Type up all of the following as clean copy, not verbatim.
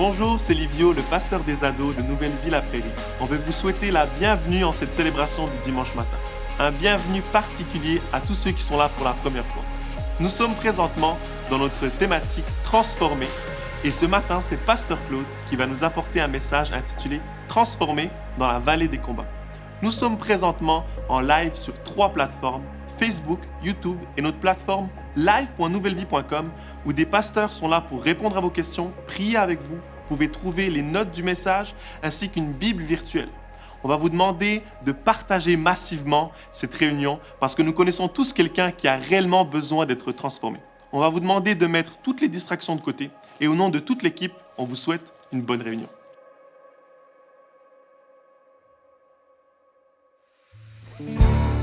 Bonjour, c'est Livio, le pasteur des ados de Nouvelle Vie La Prairie. On veut vous souhaiter la bienvenue en cette célébration du dimanche matin. Un bienvenue particulier à tous ceux qui sont là pour la première fois. Nous sommes présentement dans notre thématique Transformer. Et ce matin, c'est Pasteur Claude qui va nous apporter un message intitulé Transformer dans la vallée des combats. Nous sommes présentement en live sur 3 plateformes, Facebook, YouTube et notre plateforme live.nouvellevie.com où des pasteurs sont là pour répondre à vos questions, prier avec vous. Vous pouvez trouver les notes du message ainsi qu'une Bible virtuelle. On va vous demander de partager massivement cette réunion parce que nous connaissons tous quelqu'un qui a réellement besoin d'être transformé. On va vous demander de mettre toutes les distractions de côté et au nom de toute l'équipe, on vous souhaite une bonne réunion.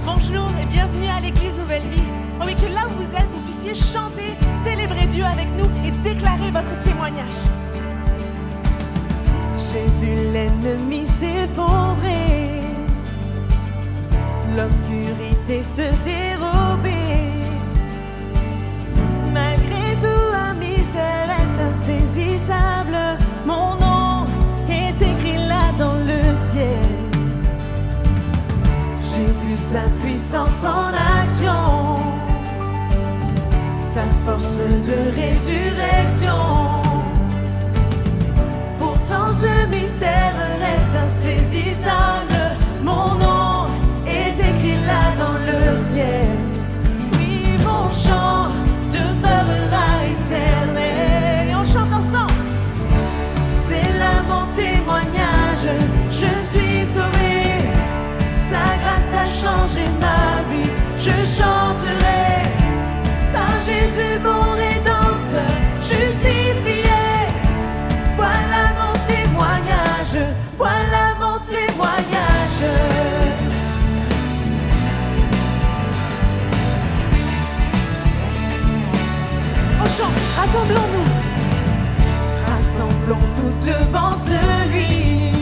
Bonjour et bienvenue à l'église Nouvelle Vie. Oh oui, que là où vous êtes, vous puissiez chanter, célébrer Dieu avec nous et déclarer votre témoignage. J'ai vu l'ennemi s'effondrer, l'obscurité se dérober. Malgré tout, un mystère est insaisissable. Mon nom est écrit là dans le ciel. J'ai vu sa puissance en action, sa force de résurrection. Pourtant ce mystère reste insaisissable. Mon nom est écrit là dans le ciel. Oui, mon chant demeurera éternel. Et on chante ensemble. C'est là mon témoignage. Je suis sauvé. Sa grâce a changé ma vie. Je chanterai par Jésus mon Rédempteur, justifié. Voilà mon témoignage. Voilà mon témoignage. On chante, rassemblons-nous. Rassemblons-nous devant celui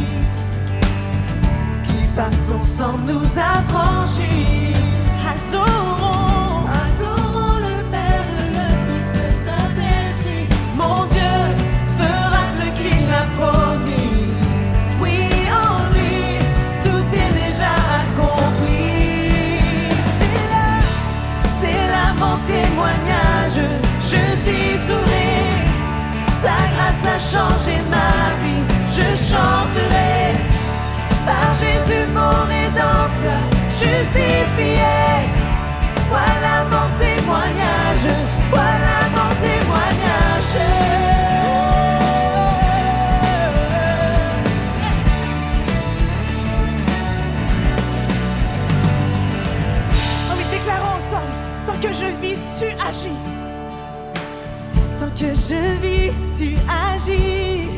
qui par son sang nous a franchis. Adorons, adorons le Père, le Fils, le Saint-Esprit. Mon Dieu fera ce qu'il a promis. Oui, en lui, tout est déjà accompli. C'est là mon témoignage. Je suis sauvé. Sa grâce a changé ma vie. Je chanterai par Jésus mon Rédempteur, justifié. Voilà mon témoignage. Voilà mon témoignage. Oh oui, déclarons ensemble. Tant que je vis, tu agis. Tant que je vis, tu agis.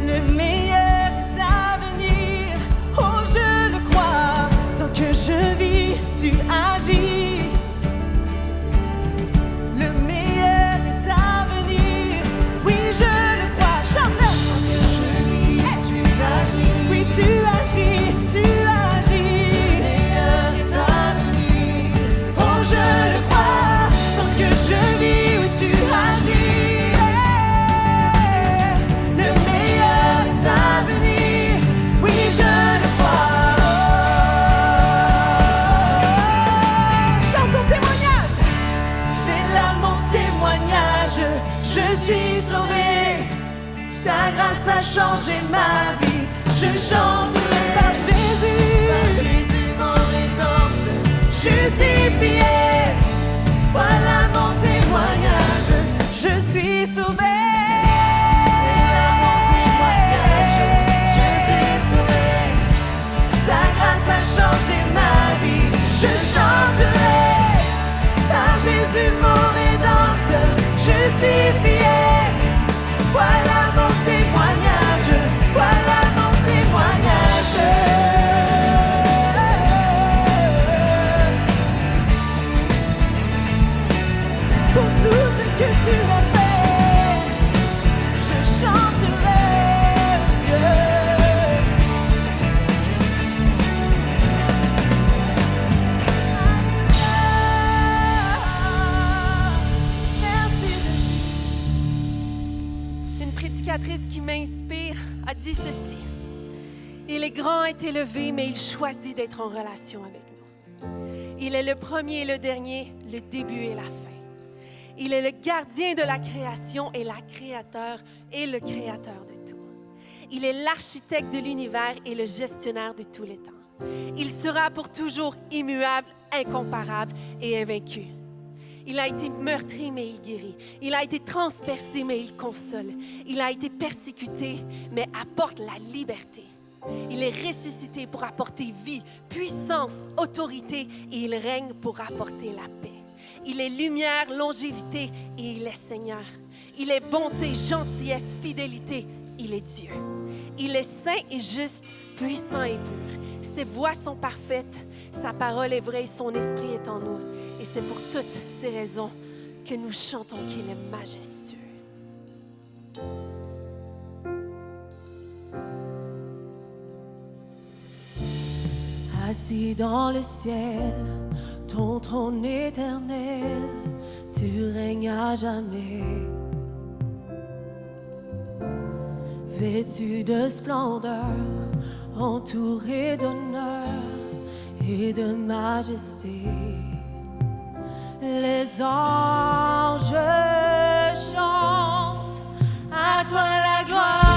Le meilleur est à venir. Oh, je le crois. Tant que je vis, tu agis. Le meilleur est à venir. Oui, je le crois. Chante-le. Tant que je vis, tu agis. Oui, tu agis, tu agis. Le meilleur est à venir. Oh, je le crois. Tant que je vis, oui, tu agis. Le meilleur est à venir. Oui, je le crois. Chante ton témoignage. C'est là mon témoignage. Je suis sauvé. Sa grâce a changé ma vie. Je chanterai par Jésus mon Rédempteur, justifié. Voilà mon témoignage. Je suis sauvé. C'est là mon témoignage. Je suis sauvé. Sa grâce a changé ma vie. Je chanterai par Jésus mon Rédempteur, justifié. Voilà mon témoignage. Voilà mon témoignage. Pour tout ce que tu as fait, je chanterai Dieu. Il est grand et élevé, mais il choisit d'être en relation avec nous. Il est le premier et le dernier, le début et la fin. Il est le gardien de la création et le créateur de tout. Il est l'architecte de l'univers et le gestionnaire de tous les temps. Il sera pour toujours immuable, incomparable et invaincu. Il a été meurtri, mais il guérit. Il a été transpercé, mais il console. Il a été persécuté, mais apporte la liberté. Il est ressuscité pour apporter vie, puissance, autorité et il règne pour apporter la paix. Il est lumière, longévité et il est Seigneur. Il est bonté, gentillesse, fidélité. Il est Dieu. Il est saint et juste, puissant et pur. Ses voies sont parfaites, sa parole est vraie, son esprit est en nous. Et c'est pour toutes ces raisons que nous chantons qu'il est majestueux. Assis dans le ciel, ton trône éternel, tu règnes à jamais. Vêtu de splendeur, entouré d'honneur et de majesté. Les anges chantent à toi la gloire.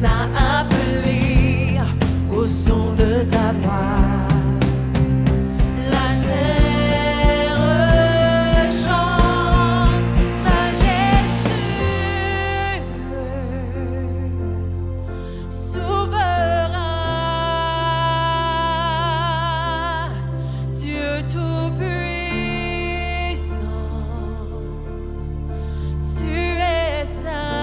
A appelés au son de ta voix. La terre chante majestueux, souverain, Dieu tout-puissant, tu es saint.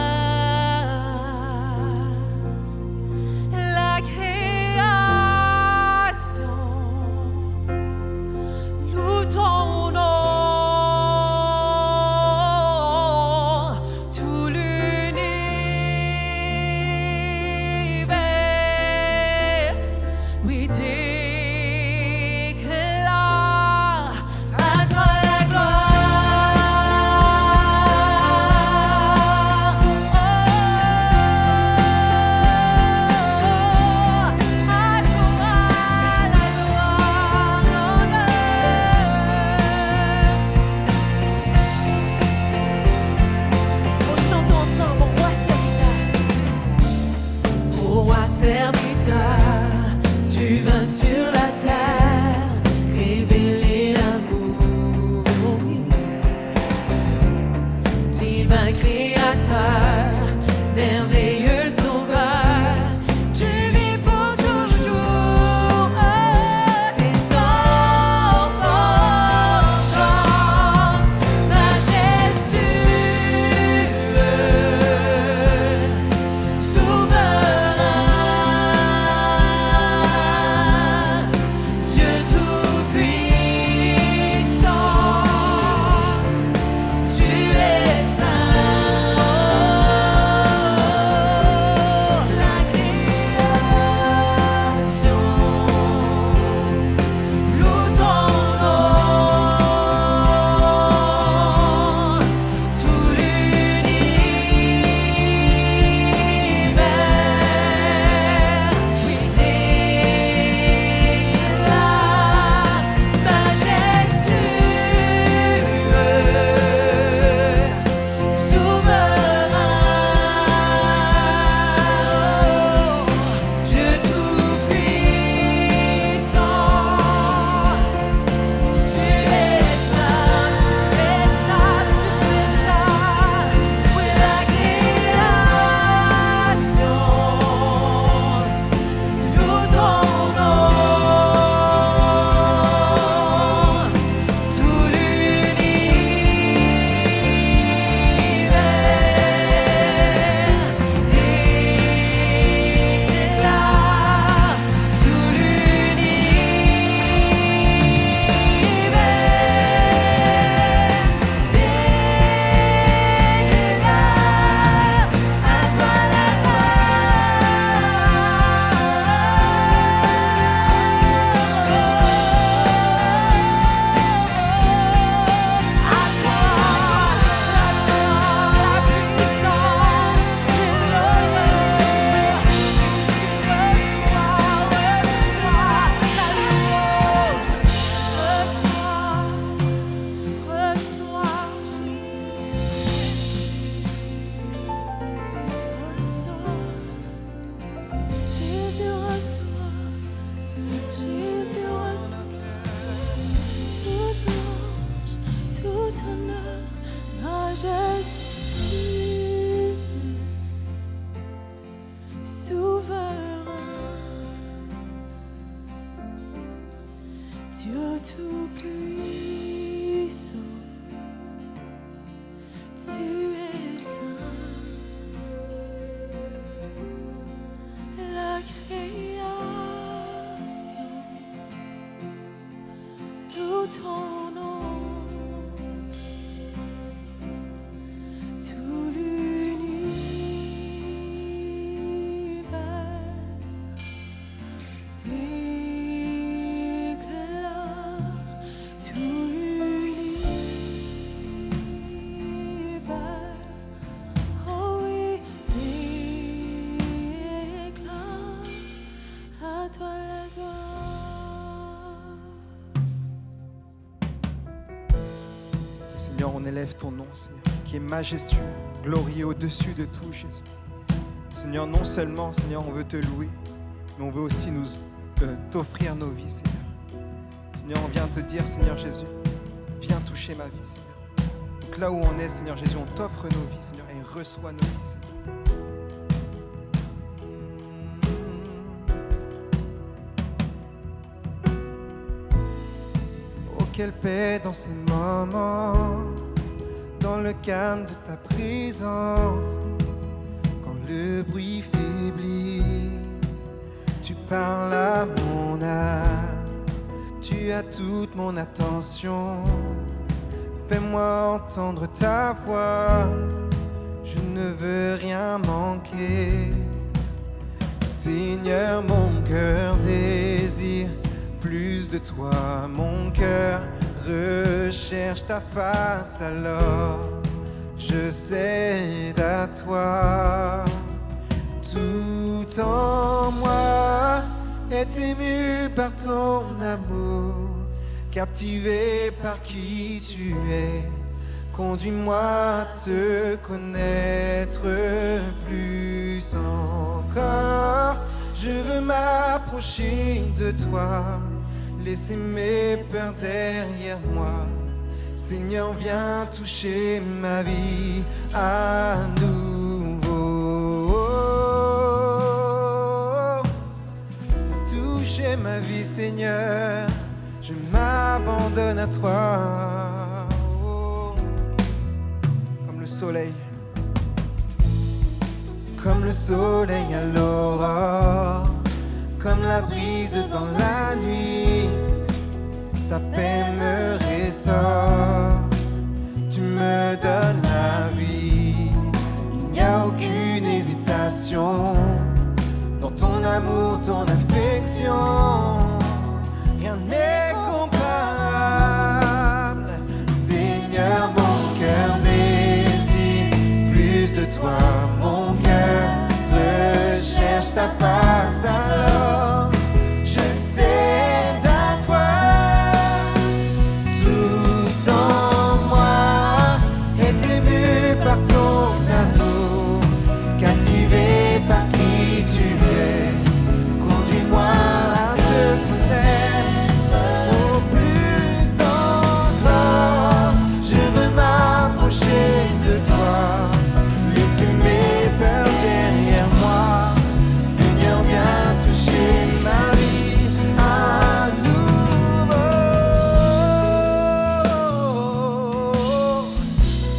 majestueux, souverain, Dieu tout-puissant, tu es saint. La création loue ton nom, tout l'univers déclare, tout l'univers, oh oui, déclare à toi la gloire. Seigneur, on élève ton nom, Seigneur, qui est majestueux, glorieux au-dessus de tout, Jésus. Seigneur, non seulement, Seigneur, on veut te louer, mais on veut aussi t'offrir nos vies, Seigneur. Seigneur, on vient te dire, Seigneur Jésus, viens toucher ma vie, Seigneur. Donc là où on est, Seigneur Jésus, on t'offre nos vies, Seigneur, et reçois nos vies, Seigneur. Oh, quelle paix dans ces moments, dans le calme de ta présence. Quand le bruit faiblit, tu parles à mon âme, tu as toute mon attention. Fais-moi entendre ta voix, je ne veux rien manquer. Seigneur, mon cœur désire plus de toi, mon cœur recherche ta face, alors je cède à toi. Tout en moi est ému par ton amour, captivé par qui tu es. Conduis-moi à te connaître plus encore. Je veux m'approcher de toi, laisser mes peurs derrière moi. Seigneur, viens toucher ma vie à nouveau. Toucher ma vie, Seigneur, je m'abandonne à toi. Comme le soleil, comme le soleil à l'aurore, comme la brise dans la nuit, ta paix me restaure, tu me donnes la vie. Il n'y a aucune hésitation dans ton amour, ton affection. Rien n'est comparable. Seigneur, mon cœur désire plus de toi. Mon cœur recherche ta face, alors je cède à toi. Tout en moi est ému par ton amour, captivé par qui tu es. Conduis-moi à te connaître au plus encore. Je veux m'approcher de toi, laisser mes peurs derrière moi. Seigneur, viens toucher ma vie à nouveau.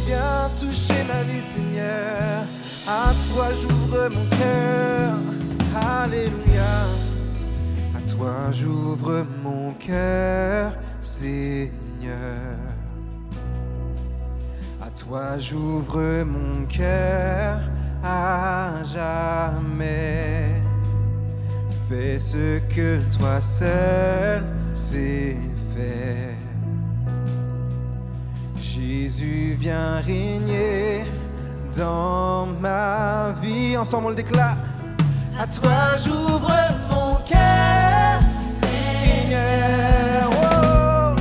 Viens toucher ma vie, Seigneur. À toi j'ouvre mon cœur. Alléluia. À toi j'ouvre mon cœur, Seigneur. À toi j'ouvre mon cœur à jamais. Fais ce que toi seul sais faire. Jésus, viens régner dans ma vie. Ensemble on le déclare. À toi j'ouvre mon cœur, Seigneur. Oh.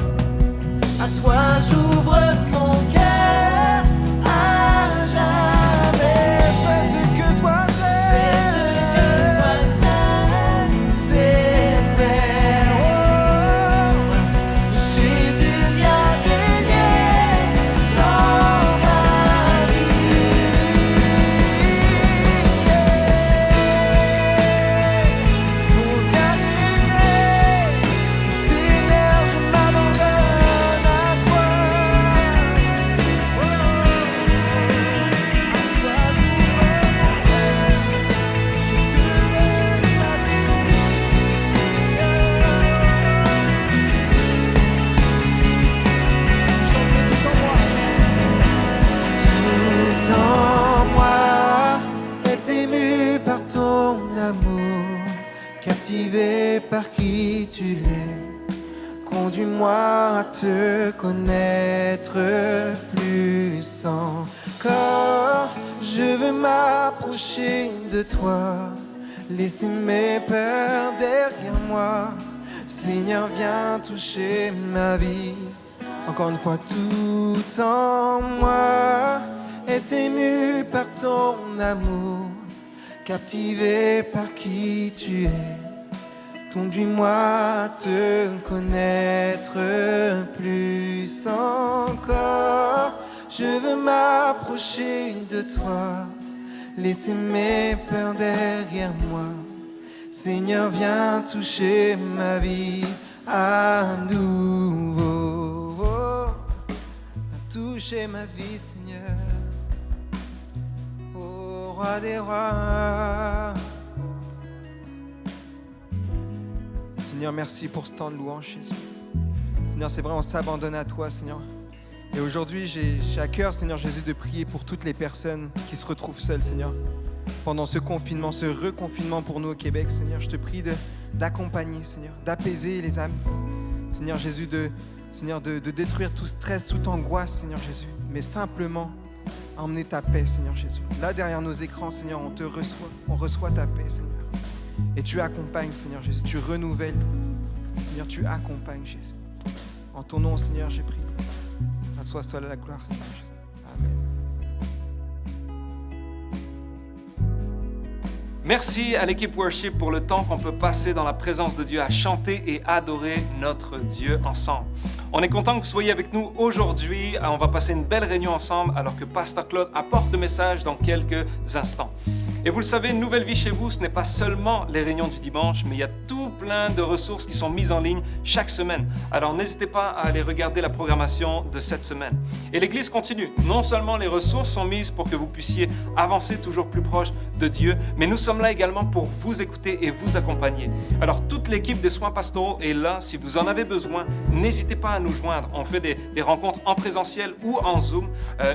À toi j'ouvre mon cœur à jamais. Fais ce que toi seul, Fais ce que toi seul sais faire. Oh. Jésus, viens régner dans captivé par qui tu es. Conduis-moi à te connaître plus encore. Je veux m'approcher de toi, laisser mes peurs derrière moi. Seigneur, viens toucher ma vie. Encore une fois, tout en moi est ému par ton amour, captivé par qui tu es. Conduis-moi à te connaître plus encore. Je veux m'approcher de toi, laisser mes peurs derrière moi. Seigneur, viens toucher ma vie à nouveau. Toucher ma vie, Seigneur. Ô roi des rois. Seigneur, merci pour ce temps de louange, Jésus. Seigneur, c'est vrai, on s'abandonne à toi, Seigneur. Et aujourd'hui, j'ai à cœur, Seigneur Jésus, de prier pour toutes les personnes qui se retrouvent seules, Seigneur. Pendant ce confinement, ce reconfinement pour nous au Québec, Seigneur, je te prie d'accompagner, Seigneur, d'apaiser les âmes. Seigneur Jésus, de détruire tout stress, toute angoisse, Seigneur Jésus. Mais simplement, emmener ta paix, Seigneur Jésus. Là, derrière nos écrans, Seigneur, on reçoit ta paix, Seigneur. Et tu accompagnes, Seigneur Jésus, tu renouvelles. Seigneur, tu accompagnes, Jésus. En ton nom, Seigneur, j'ai prié. À toi seul la gloire, Seigneur Jésus. Amen. Merci à l'équipe Worship pour le temps qu'on peut passer dans la présence de Dieu à chanter et adorer notre Dieu ensemble. On est content que vous soyez avec nous aujourd'hui. On va passer une belle réunion ensemble alors que Pasteur Claude apporte le message dans quelques instants. Et vous le savez, Nouvelle Vie chez vous, ce n'est pas seulement les réunions du dimanche, mais il y a tout plein de ressources qui sont mises en ligne chaque semaine. Alors n'hésitez pas à aller regarder la programmation de cette semaine. Et l'Église continue. Non seulement les ressources sont mises pour que vous puissiez avancer toujours plus proche de Dieu, mais nous sommes là également pour vous écouter et vous accompagner. Alors toute l'équipe des soins pastoraux est là. Si vous en avez besoin, n'hésitez pas à nous joindre. On fait des rencontres en présentiel ou en Zoom.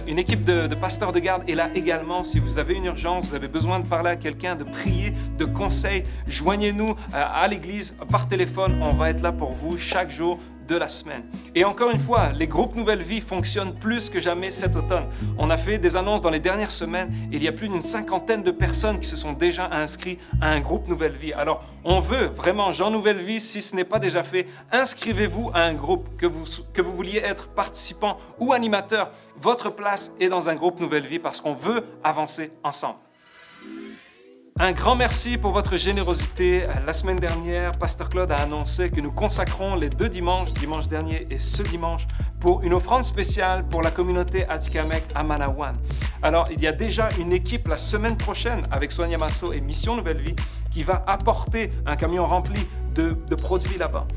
Une équipe de pasteurs de garde est là également. Si vous avez une urgence, vous avez besoin de parler à quelqu'un, de prier, de conseils, joignez-nous à l'église par téléphone. On va être là pour vous chaque jour de la semaine. Et encore une fois, les groupes Nouvelle Vie fonctionnent plus que jamais cet automne. On a fait des annonces dans les dernières semaines. Il y a plus d'une 50aine de personnes qui se sont déjà inscrites à un groupe Nouvelle Vie. Alors, on veut vraiment, Jean Nouvelle Vie, si ce n'est pas déjà fait, inscrivez-vous à un groupe, que vous vouliez être participant ou animateur. Votre place est dans un groupe Nouvelle Vie parce qu'on veut avancer ensemble. Un grand merci pour votre générosité. La semaine dernière, Pasteur Claude a annoncé que nous consacrons les 2 dimanche dernier et ce dimanche, pour une offrande spéciale pour la communauté Atikamekw à Manawan. Alors, il y a déjà une équipe la semaine prochaine avec Sonia Masso et Mission Nouvelle Vie qui va apporter un camion rempli de produits là-bas.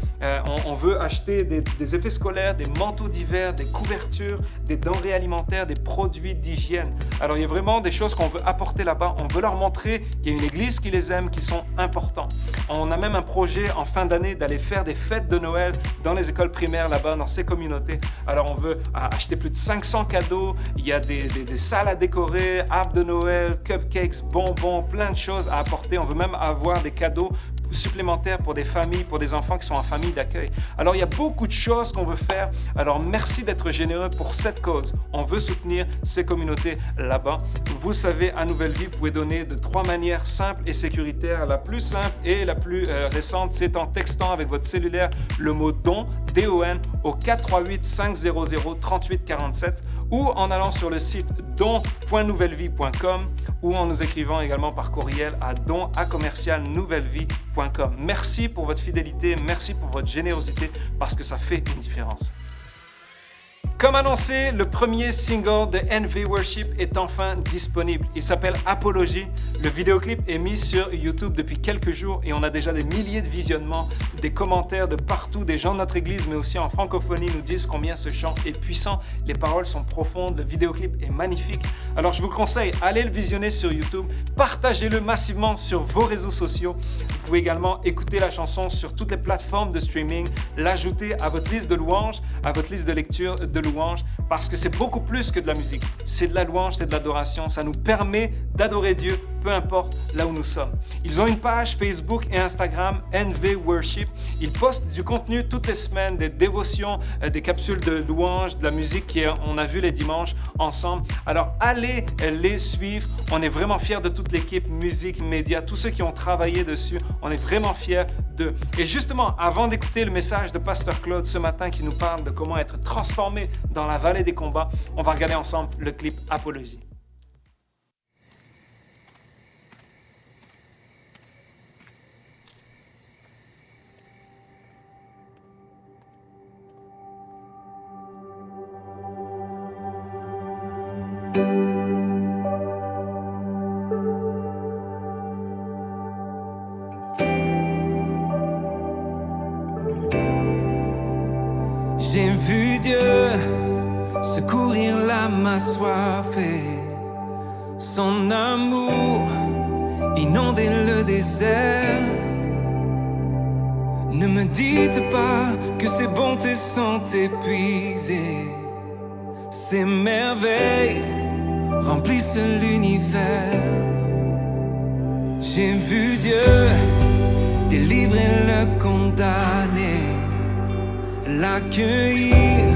On veut acheter des effets scolaires, des manteaux d'hiver, des couvertures, des denrées alimentaires, des produits d'hygiène. Alors, il y a vraiment des choses qu'on veut apporter là-bas. On veut leur montrer qu'il y a une église qui les aime, qui sont importants. On a même un projet en fin d'année d'aller faire des fêtes de Noël dans les écoles primaires là-bas, dans ces communautés. Alors, on veut acheter plus de 500 cadeaux. Il y a des salles à décorer, arbres de Noël, cupcakes, bonbons, plein de choses à apporter. On veut même avoir des cadeaux supplémentaires pour des familles, pour des enfants qui sont en famille d'accueil. Alors, il y a beaucoup de choses qu'on veut faire. Alors, merci d'être généreux pour cette cause. On veut soutenir ces communautés là-bas. Vous savez, à Nouvelle Vie, vous pouvez donner de 3 manières simples et sécuritaires. La plus simple et la plus récente, c'est en textant avec votre cellulaire le mot DON, D-O-N, au 438-500-3847 ou en allant sur le site don.nouvellevie.com ou en nous écrivant également par courriel à don@commercialnouvellevie.com. Merci pour votre fidélité, merci pour votre générosité parce que ça fait une différence. Comme annoncé, le premier single de NV Worship est enfin disponible. Il s'appelle Apologie. Le vidéoclip est mis sur YouTube depuis quelques jours et on a déjà des milliers de visionnements des commentaires de partout, des gens de notre église, mais aussi en francophonie, nous disent combien ce chant est puissant. Les paroles sont profondes, le vidéoclip est magnifique. Alors je vous conseille, allez le visionner sur YouTube, partagez-le massivement sur vos réseaux sociaux. Vous pouvez également écouter la chanson sur toutes les plateformes de streaming, l'ajouter à votre liste de louanges, à votre liste de lecture de louanges, parce que c'est beaucoup plus que de la musique. C'est de la louange, c'est de l'adoration. Ça nous permet d'adorer Dieu, peu importe là où nous sommes. Ils ont une page Facebook et Instagram, NV Worship. Ils postent du contenu toutes les semaines, des dévotions, des capsules de louanges, de la musique qu'on a vu les dimanches ensemble. Alors allez les suivre. On est vraiment fiers de toute l'équipe, musique, médias, tous ceux qui ont travaillé dessus. On est vraiment fiers d'eux. Et justement, avant d'écouter le message de Pasteur Claude ce matin qui nous parle de comment être transformé dans la vallée des combats, on va regarder ensemble le clip Apologie. J'ai vu Dieu secourir l'âme assoiffée, son amour inonder le désert. Ne me dites pas que ses bontés sont épuisées, ses merveilles remplissent l'univers. J'ai vu Dieu délivrer le condamné, l'accueillir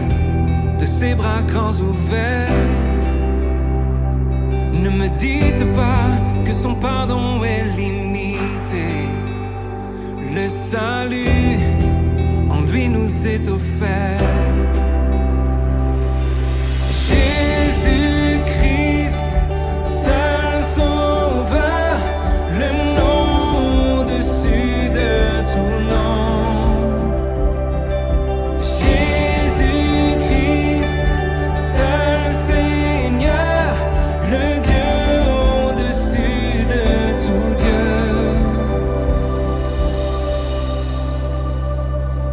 de ses bras grands ouverts. Ne me dites pas que son pardon est limité. Le salut en lui nous est offert. Jésus-Christ, seul sauveur, le nom au-dessus de tout nom.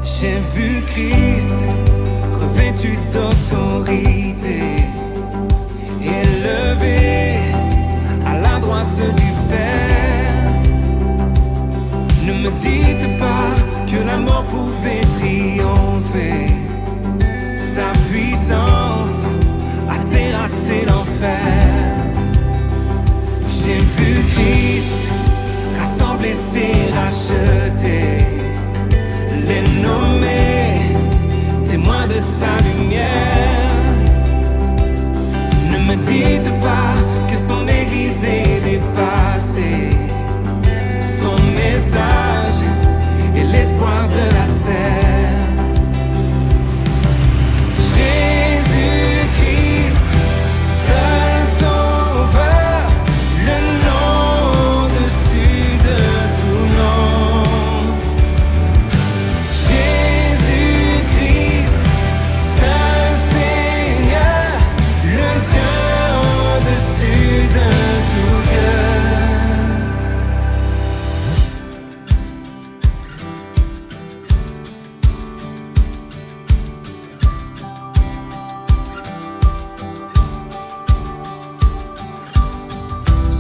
J'ai vu Christ revêtu d'autorité, élevé à la droite du Père. Ne me dites pas que la mort pouvait triompher. Sa puissance a terrassé l'enfer. J'ai vu Christ rassembler ses rachetés, les nommer témoins de sa lumière. Ne me dites pas que son église est dépassée. Son message est l'espoir de la terre. Jésus-Christ, seul sauveur, le nom au-dessus de tout nom. Jésus-Christ, seul Seigneur, le Dieu au-dessus de tout Dieu.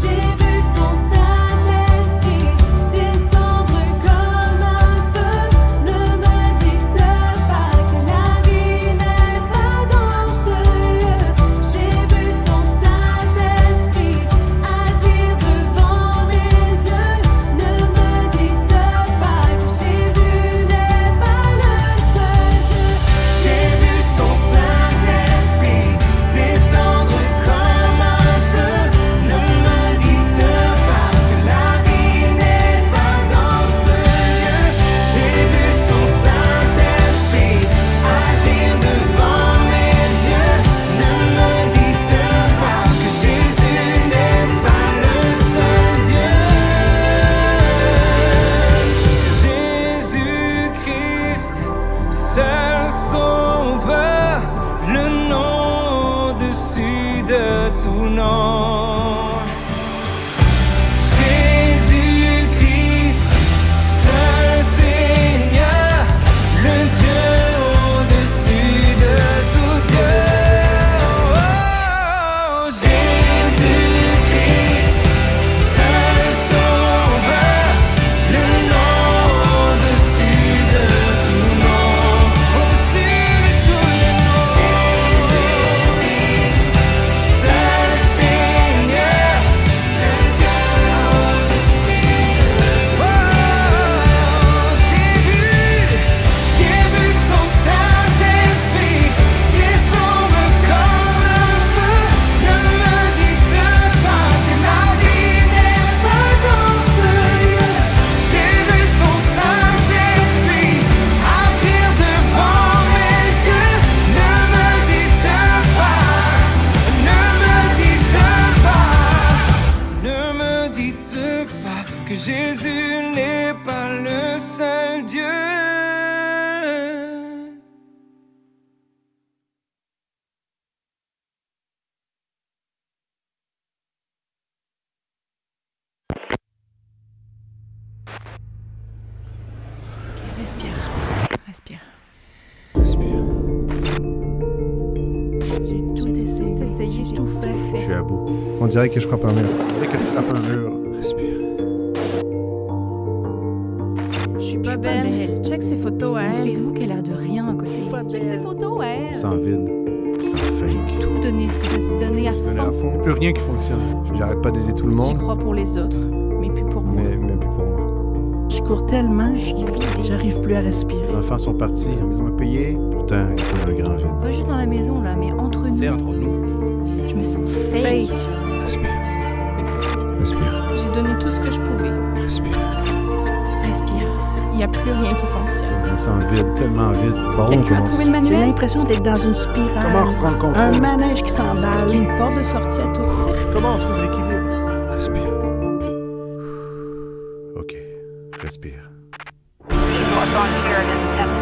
J'ai vu son Saint-Esprit descendre comme un feu. Ne me dites pas que la vie n'est pas dans ce lieu. J'ai vu son Saint-Esprit agir devant mes yeux. Ne me dites pas que Jésus n'est pas le seul Dieu. J'ai vu son Saint-Esprit descendre comme un feu. Ne me dites pas que la vie n'est pas dans ce lieu. J'ai vu son Saint-Esprit agir devant mes yeux. Ne me dites pas que Jésus n'est pas le seul Dieu. Jésus-Christ, seul sauveur, le nom au-dessus de tout nom. Jésus-Christ, seul Seigneur, Respire. Respire. Respire. J'ai tout essayé, j'ai tout fait. Je suis à bout. On dirait que je frappe un mur. On dirait que tu frappes un mur. Respire. Je suis pas belle. Check ces photos à elle. Facebook a l'air de rien à côté. Check ces photos à elle. Sans vide. Sans fake. Tout donné, ce que je me suis donné à Je venais à fond. fond. Plus rien qui fonctionne. J'arrête pas d'aider tout le J'y monde, crois pour les autres, mais plus pour moi. mais plus pour moi. Je cours tellement, je suis vidée. J'arrive plus à respirer. Les enfants sont partis, la maison est payée. Pourtant, il y a comme un grand vide. Pas juste dans la maison, là, mais entre nous. C'est entre nous. Je me sens fake. Respire. Respire. J'ai donné tout ce que je pouvais. Respire. Respire. Il n'y a plus rien qui fonctionne. Je me sens vide, tellement vide. Bon, on Quelqu'un a commence. trouvé le manuel? J'ai l'impression d'être dans une spirale. Comment on reprend le contrôle? Un manège qui s'emballe. Est-ce qu'il y a une porte de sortie à tout cirque? Comment on trouve l'équilibre? Respire. OK. Respire. Northbound Sheridan, 10-4, and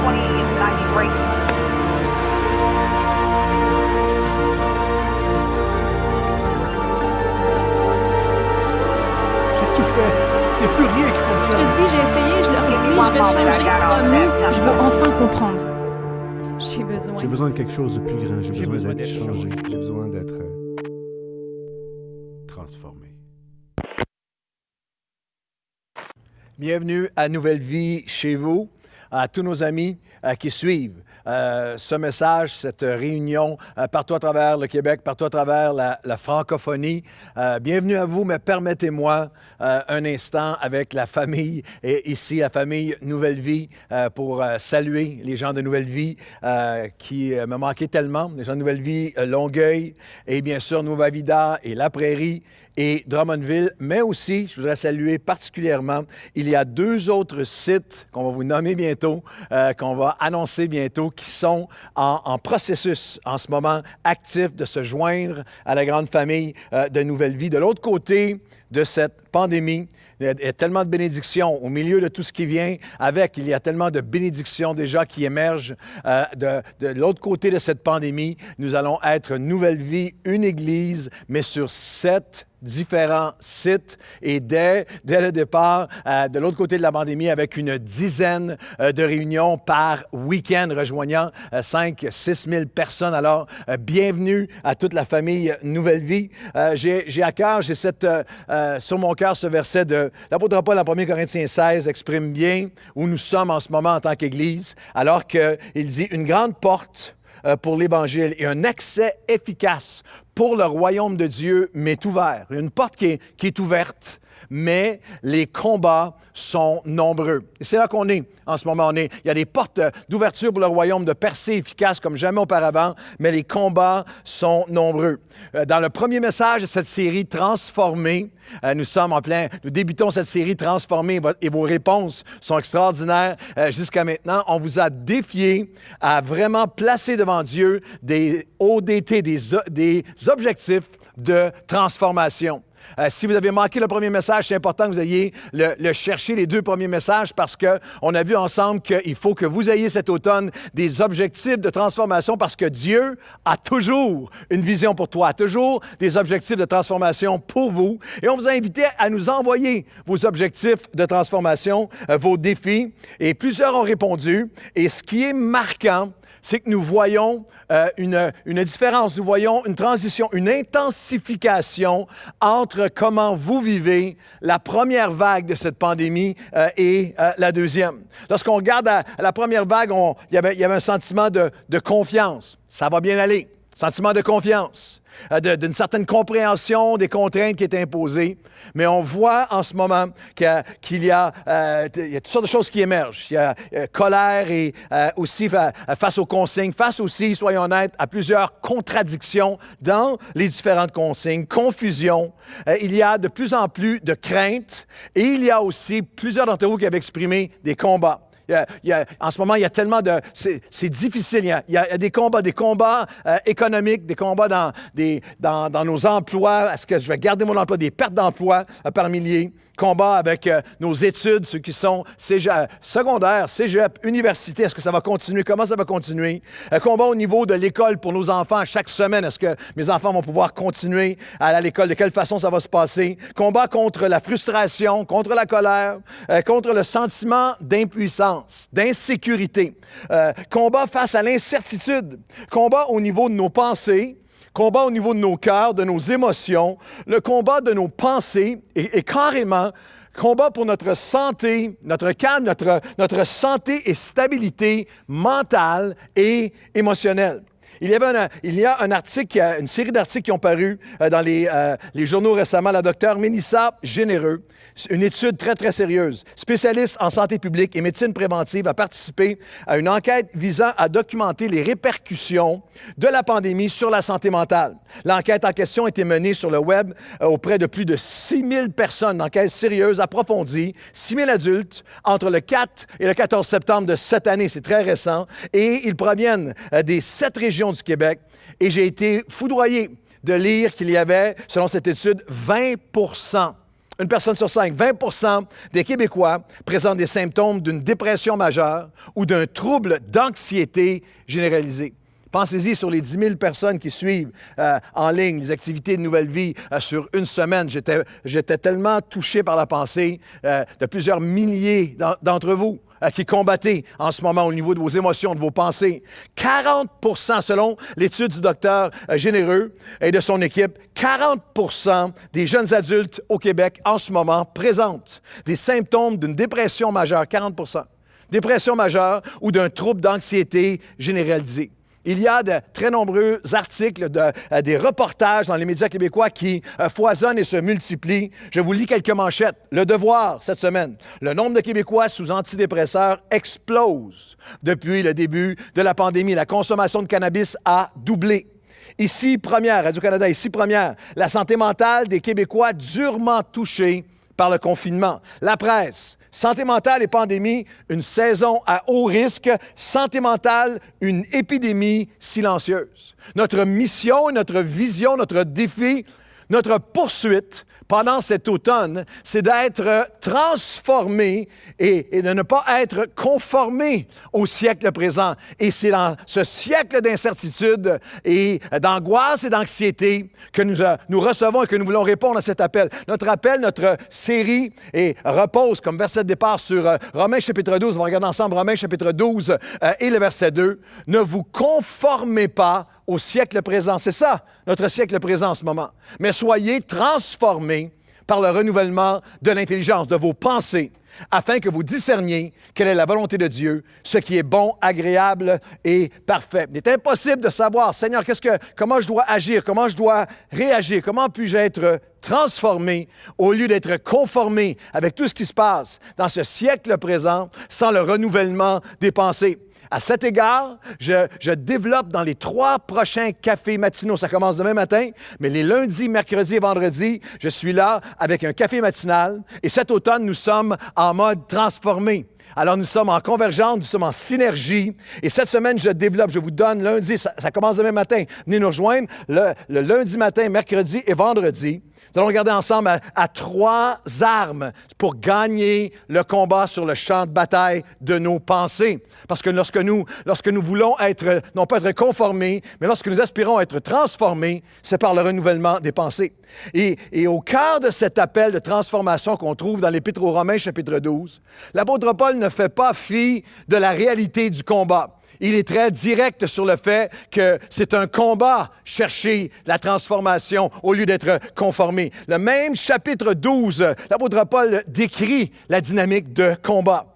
2090 break. J'ai tout fait. Il n'y a plus rien qui Je fonctionne. te dis, j'ai essayé, je leur dis, je vais changer, promis. Je veux enfin comprendre. J'ai besoin de quelque chose de plus grand. J'ai besoin d'être changé. changé. J'ai besoin d'être transformé. Bienvenue à Nouvelle Vie chez vous, à tous nos amis qui suivent ce message, cette réunion partout à travers le Québec, partout à travers la francophonie. Bienvenue à vous, mais permettez-moi un instant avec la famille, et ici la famille Nouvelle Vie, pour saluer les gens de Nouvelle Vie qui me manquaient tellement, les gens de Nouvelle Vie Longueuil, et bien sûr Nova Vida et La Prairie, et Drummondville, mais aussi, je voudrais saluer particulièrement, il y a 2 autres sites qu'on va vous nommer bientôt, qu'on va annoncer bientôt, qui sont en processus en ce moment, actifs de se joindre à la grande famille de Nouvelle Vie. De l'autre côté de cette pandémie, il y a tellement de bénédictions au milieu de tout ce qui vient avec. Il y a tellement de bénédictions déjà qui émergent de l'autre côté de cette pandémie. Nous allons être Nouvelle Vie, une église, mais sur 7 différents sites et dès le départ, de l'autre côté de la pandémie, avec une dizaine de réunions par week-end rejoignant 5-6 000 personnes. Alors, bienvenue à toute la famille Nouvelle Vie. J'ai à cœur, j'ai sur mon cœur ce verset de l'apôtre Paul en 1 Corinthiens 16 exprime bien où nous sommes en ce moment en tant qu'Église, alors qu'il dit une grande porte pour l'Évangile et un accès efficace pour le royaume de Dieu m'est ouvert. Il y a une porte qui est ouverte, mais les combats sont nombreux. Et c'est là qu'on est en ce moment. Il y a des portes d'ouverture pour le royaume de percée efficace comme jamais auparavant, mais les combats sont nombreux. Dans le premier message de cette série Transformée, nous débutons cette série Transformée et vos réponses sont extraordinaires jusqu'à maintenant. On vous a défié à vraiment placer devant Dieu des ODT, des objectifs de transformation. Si vous avez manqué le premier message, c'est important que vous ayez le chercher, les 2 premiers messages, parce qu'on a vu ensemble qu'il faut que vous ayez cet automne des objectifs de transformation, parce que Dieu a toujours une vision pour toi, toujours des objectifs de transformation pour vous. Et on vous a invité à nous envoyer vos objectifs de transformation, vos défis, et plusieurs ont répondu. Et ce qui est marquant, c'est que nous voyons une différence, nous voyons une transition, une intensification entre comment vous vivez la première vague de cette pandémie et la deuxième. Lorsqu'on regarde à la première vague, il y avait un sentiment de confiance. Ça va bien aller. Sentiment de confiance, d'une certaine compréhension des contraintes qui étaient imposées. Mais on voit en ce moment qu'il y a toutes sortes de choses qui émergent. Il y a colère et aussi face aux consignes, face aussi, soyons honnêtes, à plusieurs contradictions dans les différentes consignes, confusion. Il y a de plus en plus de craintes et il y a aussi plusieurs d'entre vous qui avaient exprimé des combats. En ce moment, il y a tellement de... C'est difficile. Il y a des combats économiques, des combats dans nos emplois. Est-ce que je vais garder mon emploi? Des pertes d'emploi par milliers. combat avec nos études, ceux qui sont secondaires, cégep, université. Est-ce que ça va continuer? Comment ça va continuer? Combat au niveau de l'école pour nos enfants chaque semaine. Est-ce que mes enfants vont pouvoir continuer à aller à l'école? De quelle façon ça va se passer? Combat contre la frustration, contre la colère, contre le sentiment d'impuissance, d'insécurité. Combat face à l'incertitude. Combat au niveau de nos pensées. Combat au niveau de nos cœurs, de nos émotions, le combat de nos pensées et carrément combat pour notre santé, notre calme, notre santé et stabilité mentale et émotionnelle. Il y a un article, une série d'articles qui ont paru dans les journaux récemment. La docteure Mélissa Généreux, une étude très, très sérieuse, spécialiste en santé publique et médecine préventive, a participé à une enquête visant à documenter les répercussions de la pandémie sur la santé mentale. L'enquête en question a été menée sur le web auprès de plus de 6 000 personnes, une enquête sérieuse, approfondie, 6 000 adultes, entre le 4 et le 14 septembre de cette année. C'est très récent. Et ils proviennent des 7 régions du Québec. Et j'ai été foudroyé de lire qu'il y avait, selon cette étude, 20 une personne sur 5, 20 des Québécois présentent des symptômes d'une dépression majeure ou d'un trouble d'anxiété généralisée. Pensez-y sur les 10 000 personnes qui suivent en ligne les activités de Nouvelle Vie sur une semaine. J'étais tellement touché par la pensée de plusieurs milliers d'entre vous qui combattez en ce moment au niveau de vos émotions, de vos pensées. 40 selon l'étude du docteur Généreux et de son équipe, 40 des jeunes adultes au Québec en ce moment présentent des symptômes d'une dépression majeure, 40 dépression majeure ou d'un trouble d'anxiété généralisé. Il y a de très nombreux articles, des reportages dans les médias québécois qui foisonnent et se multiplient. Je vous lis quelques manchettes. Le Devoir, cette semaine. Le nombre de Québécois sous antidépresseurs explose depuis le début de la pandémie. La consommation de cannabis a doublé. Ici, Première, Radio-Canada, ici, Première. La santé mentale des Québécois durement touchée par le confinement. La Presse. Santé mentale et pandémie, une saison à haut risque. Santé mentale, une épidémie silencieuse. Notre mission, notre vision, notre défi, notre poursuite pendant cet automne, c'est d'être transformé et de ne pas être conformé au siècle présent. Et c'est dans ce siècle d'incertitude et d'angoisse et d'anxiété que nous recevons et que nous voulons répondre à cet appel. Notre appel, notre série repose comme verset de départ sur Romains chapitre 12. On va regarder ensemble Romains chapitre 12 et le verset 2. Ne vous conformez pas au siècle présent. C'est ça, notre siècle présent en ce moment. Mais soyez transformés par le renouvellement de l'intelligence, de vos pensées, afin que vous discerniez quelle est la volonté de Dieu, ce qui est bon, agréable et parfait. Il est impossible de savoir, Seigneur, comment je dois agir, comment je dois réagir, comment puis-je être transformé au lieu d'être conformé avec tout ce qui se passe dans ce siècle présent sans le renouvellement des pensées. À cet égard, je développe dans les 3 prochains cafés matinaux. Ça commence demain matin, mais les lundis, mercredis et vendredis, je suis là avec un café matinal. Et cet automne, nous sommes en mode transformé. Alors, nous sommes en convergence, nous sommes en synergie. Et cette semaine, je vous donne lundi, ça commence demain matin. Venez nous rejoindre le lundi matin, mercredi et vendredi. Nous allons regarder ensemble à 3 armes pour gagner le combat sur le champ de bataille de nos pensées. Parce que lorsque nous voulons être, non pas être conformés, mais lorsque nous aspirons à être transformés, c'est par le renouvellement des pensées. Et au cœur de cet appel de transformation qu'on trouve dans l'Épître aux Romains, chapitre 12, l'apôtre Paul ne fait pas fi de la réalité du combat. Il est très direct sur le fait que c'est un combat, chercher la transformation au lieu d'être conformé. Le même chapitre 12, l'apôtre Paul décrit la dynamique de combat.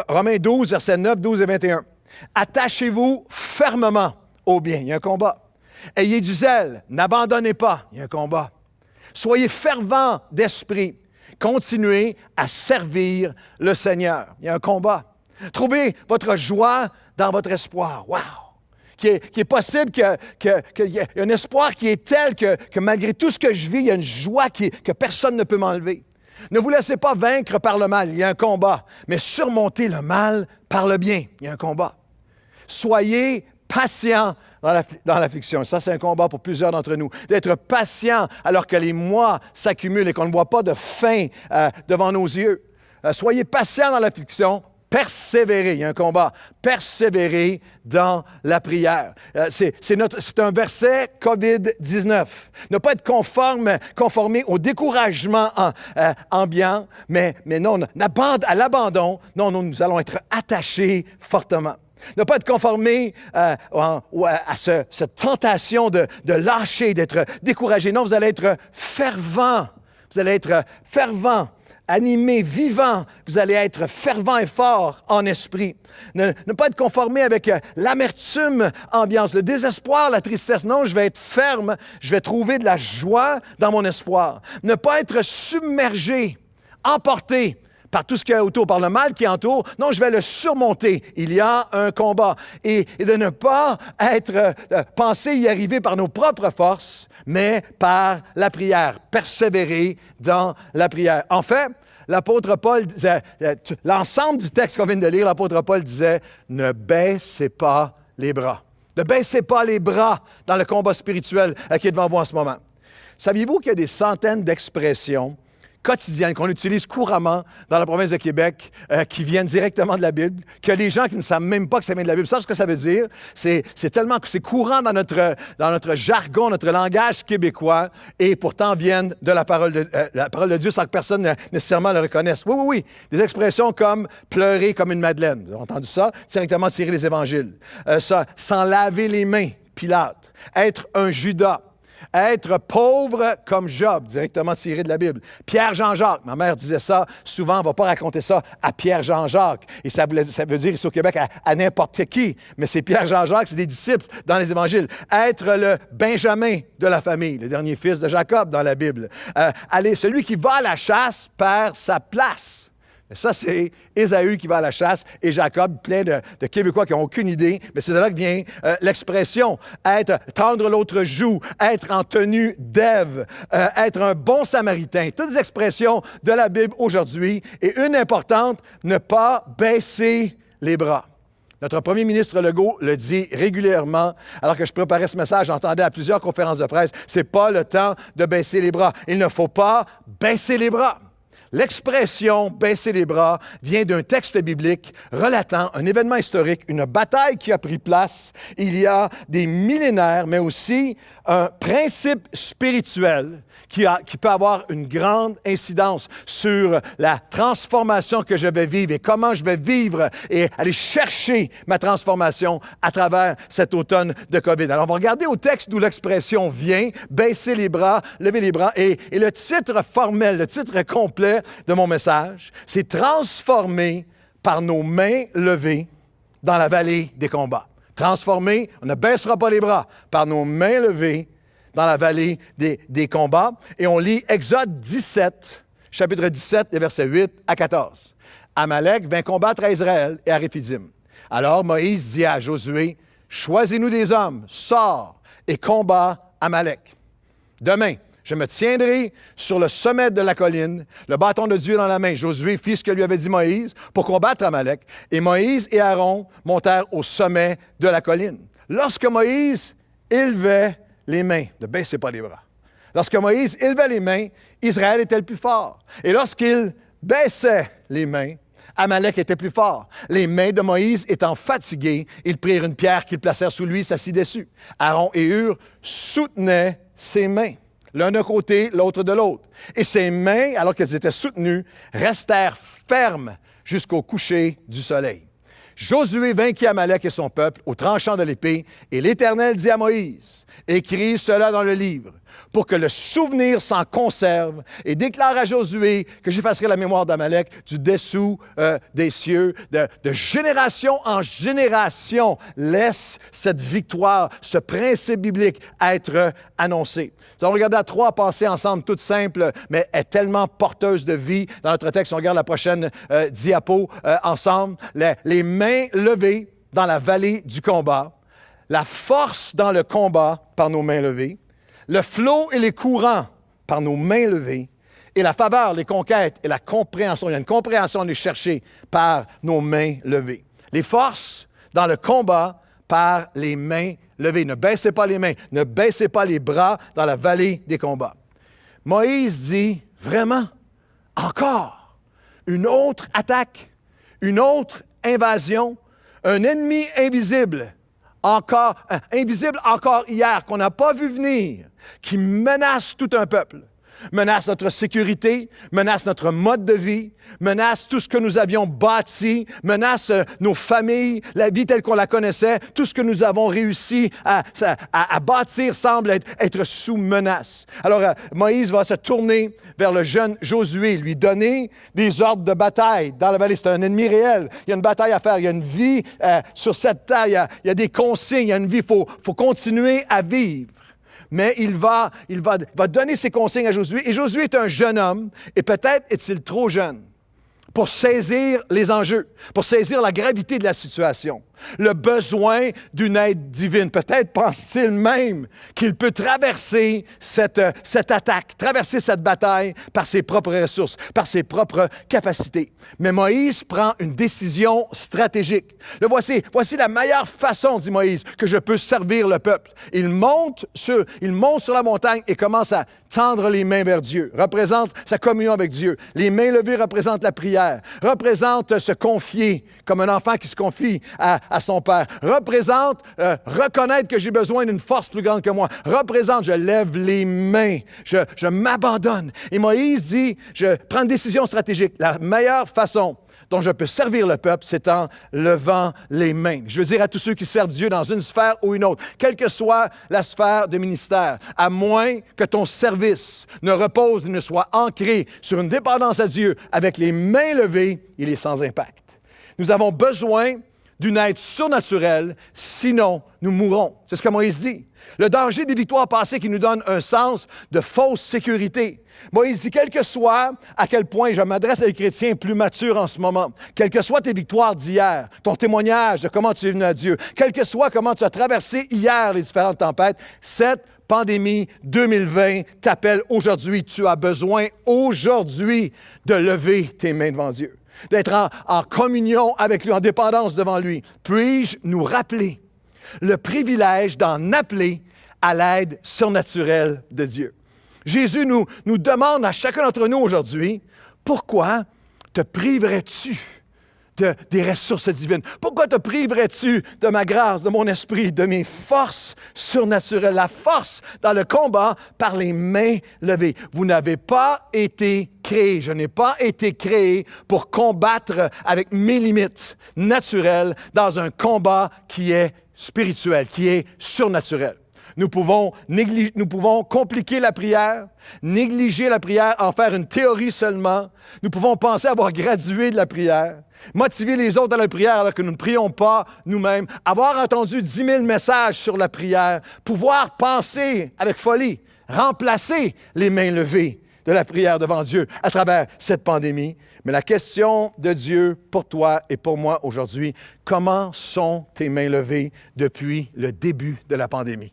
Romains 12, versets 9, 12 et 21. « Attachez-vous fermement au bien. » Il y a un combat. « Ayez du zèle. N'abandonnez pas. » Il y a un combat. « Soyez fervents d'esprit. Continuez à servir le Seigneur. » Il y a un combat. « Trouvez votre joie dans votre espoir. » Wow! Qui est possible qu'il y ait un espoir qui est tel que malgré tout ce que je vis, il y a une joie que personne ne peut m'enlever. Ne vous laissez pas vaincre par le mal. Il y a un combat. Mais surmontez le mal par le bien. Il y a un combat. Soyez patients dans l'affliction. Ça, c'est un combat pour plusieurs d'entre nous. D'être patient alors que les mois s'accumulent et qu'on ne voit pas de fin devant nos yeux. Soyez patients dans l'affliction. Persévérer, il y a un combat. Persévérer dans la prière. C'est un verset COVID-19. Ne pas être conformé au découragement ambiant, mais non, à l'abandon. Non, nous allons être attachés fortement. Ne pas être conformé à cette tentation de lâcher, d'être découragé. Non, vous allez être fervent. Vous allez être fervent, animé, vivant. Vous allez être fervent et fort en esprit. Ne pas être conformé avec l'amertume ambiance, le désespoir, la tristesse. Non, je vais être ferme. Je vais trouver de la joie dans mon espoir. Ne pas être submergé, emporté par tout ce qui est autour, par le mal qui entoure. Non, je vais le surmonter. Il y a un combat. Et de ne pas penser y arriver par nos propres forces, mais par la prière. Persévérer dans la prière. En fait, l'apôtre Paul disait, l'ensemble du texte qu'on vient de lire, l'apôtre Paul disait, ne baissez pas les bras. Ne baissez pas les bras dans le combat spirituel qui est devant vous en ce moment. Saviez-vous qu'il y a des centaines d'expressions quotidiennes qu'on utilise couramment dans la province de Québec qui viennent directement de la Bible, qu'il y a des gens qui ne savent même pas que ça vient de la Bible. Savez ce que ça veut dire? C'est courant dans notre jargon, notre langage québécois, et pourtant viennent de la parole de Dieu sans que personne nécessairement le reconnaisse. Oui. Des expressions comme pleurer comme une madeleine. Vous avez entendu ça? Directement tiré des évangiles. S'en laver les mains, Pilate. Être un Judas. Être pauvre comme Job, directement tiré de la Bible. Pierre-Jean-Jacques, ma mère disait ça souvent, on ne va pas raconter ça à Pierre-Jean-Jacques. Et ça veut dire ici au Québec à n'importe qui. Mais c'est Pierre-Jean-Jacques, c'est des disciples dans les évangiles. Être le Benjamin de la famille, le dernier fils de Jacob dans la Bible. Celui qui va à la chasse perd sa place. Ça, c'est Ésaü qui va à la chasse et Jacob, plein de Québécois qui n'ont aucune idée, mais c'est de là que vient l'expression tendre l'autre joue, être en tenue d'Ève, être un bon samaritain. Toutes des expressions de la Bible aujourd'hui. Et une importante, ne pas baisser les bras. Notre premier ministre Legault le dit régulièrement, alors que je préparais ce message, j'entendais à plusieurs conférences de presse, c'est pas le temps de baisser les bras. Il ne faut pas baisser les bras. L'expression « baisser les bras » vient d'un texte biblique relatant un événement historique, une bataille qui a pris place il y a des millénaires, mais aussi un principe spirituel qui peut avoir une grande incidence sur la transformation que je vais vivre et comment je vais vivre et aller chercher ma transformation à travers cet automne de COVID. Alors, on va regarder au texte d'où l'expression vient, « baisser les bras », « lever les bras », et le titre formel, le titre complet de mon message, c'est « Transformé par nos mains levées dans la vallée des combats ». Transformé, on ne baissera pas les bras, par nos mains levées dans la vallée des combats. Et on lit Exode 17, chapitre 17, les versets 8 à 14. Amalek vint combattre à Israël et à Réphidim. Alors Moïse dit à Josué, « Choisis-nous des hommes, sors et combat Amalek. Demain, je me tiendrai sur le sommet de la colline, le bâton de Dieu dans la main. » Josué fit ce que lui avait dit Moïse pour combattre Amalek. Et Moïse et Aaron montèrent au sommet de la colline. Lorsque Moïse élevait les mains, ne baissez pas les bras. Lorsque Moïse élevait les mains, Israël était le plus fort. Et lorsqu'il baissait les mains, Amalek était plus fort. Les mains de Moïse étant fatiguées, ils prirent une pierre qu'ils placèrent sous lui, s'assit dessus. Aaron et Hur soutenaient ses mains, l'un d'un côté, l'autre de l'autre. Et ses mains, alors qu'elles étaient soutenues, restèrent fermes jusqu'au coucher du soleil. Josué vainquit Amalek et son peuple au tranchant de l'épée, et l'Éternel dit à Moïse, « Écris cela dans le livre, pour que le souvenir s'en conserve, et déclare à Josué que j'effacerai la mémoire d'Amalek du dessous des cieux, de génération en génération. Laisse cette victoire, ce principe biblique être annoncé. » Nous allons regarder à trois pensées ensemble, toutes simples, mais tellement porteuses de vie. Dans notre texte, on regarde la prochaine diapo ensemble. Les mains levées dans la vallée du combat, la force dans le combat par nos mains levées, le flot et les courants par nos mains levées, et la faveur, les conquêtes et la compréhension. Il y a une compréhension à aller chercher par nos mains levées. Les forces dans le combat par les mains levées. Ne baissez pas les mains, ne baissez pas les bras dans la vallée des combats. Moïse dit, vraiment, encore, une autre attaque, une autre invasion, un ennemi invisible encore hier, qu'on n'a pas vu venir, qui menace tout un peuple, menace notre sécurité, menace notre mode de vie, menace tout ce que nous avions bâti, menace nos familles, la vie telle qu'on la connaissait, tout ce que nous avons réussi à bâtir semble être sous menace. Alors, Moïse va se tourner vers le jeune Josué, lui donner des ordres de bataille. Dans la vallée, c'est un ennemi réel. Il y a une bataille à faire, il y a une vie sur cette terre, il y a des consignes, il y a une vie, il faut continuer à vivre. Mais il va donner ses consignes à Josué. Et Josué est un jeune homme, et peut-être est-il trop jeune pour saisir les enjeux, pour saisir la gravité de la situation, le besoin d'une aide divine. Peut-être pense-t-il même qu'il peut traverser cette attaque, traverser cette bataille par ses propres ressources, par ses propres capacités. Mais Moïse prend une décision stratégique. Le voici la meilleure façon, dit Moïse, que je peux servir le peuple. Il monte sur la montagne et commence à tendre les mains vers Dieu, représente sa communion avec Dieu. Les mains levées représentent la prière, représentent se confier comme un enfant qui se confie à son père, représente reconnaître que j'ai besoin d'une force plus grande que moi, représente je lève les mains, je m'abandonne. Et Moïse dit, je prends une décision stratégique. La meilleure façon dont je peux servir le peuple, c'est en levant les mains. Je veux dire à tous ceux qui servent Dieu dans une sphère ou une autre, quelle que soit la sphère de ministère, à moins que ton service ne repose et ne soit ancré sur une dépendance à Dieu, avec les mains levées, il est sans impact. Nous avons besoin d'une aide surnaturelle, sinon nous mourrons. C'est ce que Moïse dit. Le danger des victoires passées qui nous donne un sens de fausse sécurité. Moïse dit, quel que soit à quel point je m'adresse à des chrétiens plus matures en ce moment, quelles que soient tes victoires d'hier, ton témoignage de comment tu es venu à Dieu, quel que soit comment tu as traversé hier les différentes tempêtes, cette pandémie 2020 t'appelle aujourd'hui. Tu as besoin aujourd'hui de lever tes mains devant Dieu, d'être en communion avec lui, en dépendance devant lui. Puis-je nous rappeler le privilège d'en appeler à l'aide surnaturelle de Dieu? Jésus nous demande à chacun d'entre nous aujourd'hui, pourquoi te priverais-tu des ressources divines? Pourquoi te priverais-tu de ma grâce, de mon esprit, de mes forces surnaturelles, la force dans le combat par les mains levées? Vous n'avez pas été créé, je n'ai pas été créé pour combattre avec mes limites naturelles dans un combat qui est spirituel, qui est surnaturel. Nous pouvons compliquer la prière, négliger la prière, en faire une théorie seulement. Nous pouvons penser avoir gradué de la prière, motiver les autres dans la prière alors que nous ne prions pas nous-mêmes, avoir entendu 10 000 messages sur la prière, pouvoir penser avec folie, remplacer les mains levées de la prière devant Dieu à travers cette pandémie. Mais la question de Dieu pour toi et pour moi aujourd'hui, comment sont tes mains levées depuis le début de la pandémie?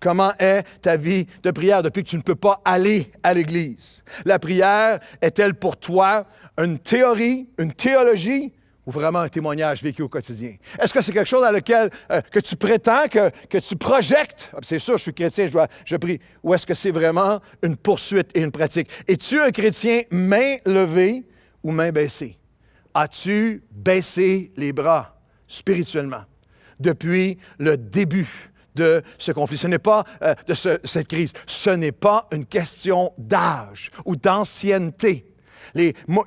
Comment est ta vie de prière depuis que tu ne peux pas aller à l'Église? La prière est-elle pour toi une théorie, une théologie ou vraiment un témoignage vécu au quotidien? Est-ce que c'est quelque chose dans lequel que tu prétends, que tu projectes? C'est sûr, je suis chrétien, je prie. Ou est-ce que c'est vraiment une poursuite et une pratique? Es-tu un chrétien main levée ou main baissée? As-tu baissé les bras spirituellement depuis le début de ce conflit? Ce n'est pas de cette crise. Ce n'est pas une question d'âge ou d'ancienneté.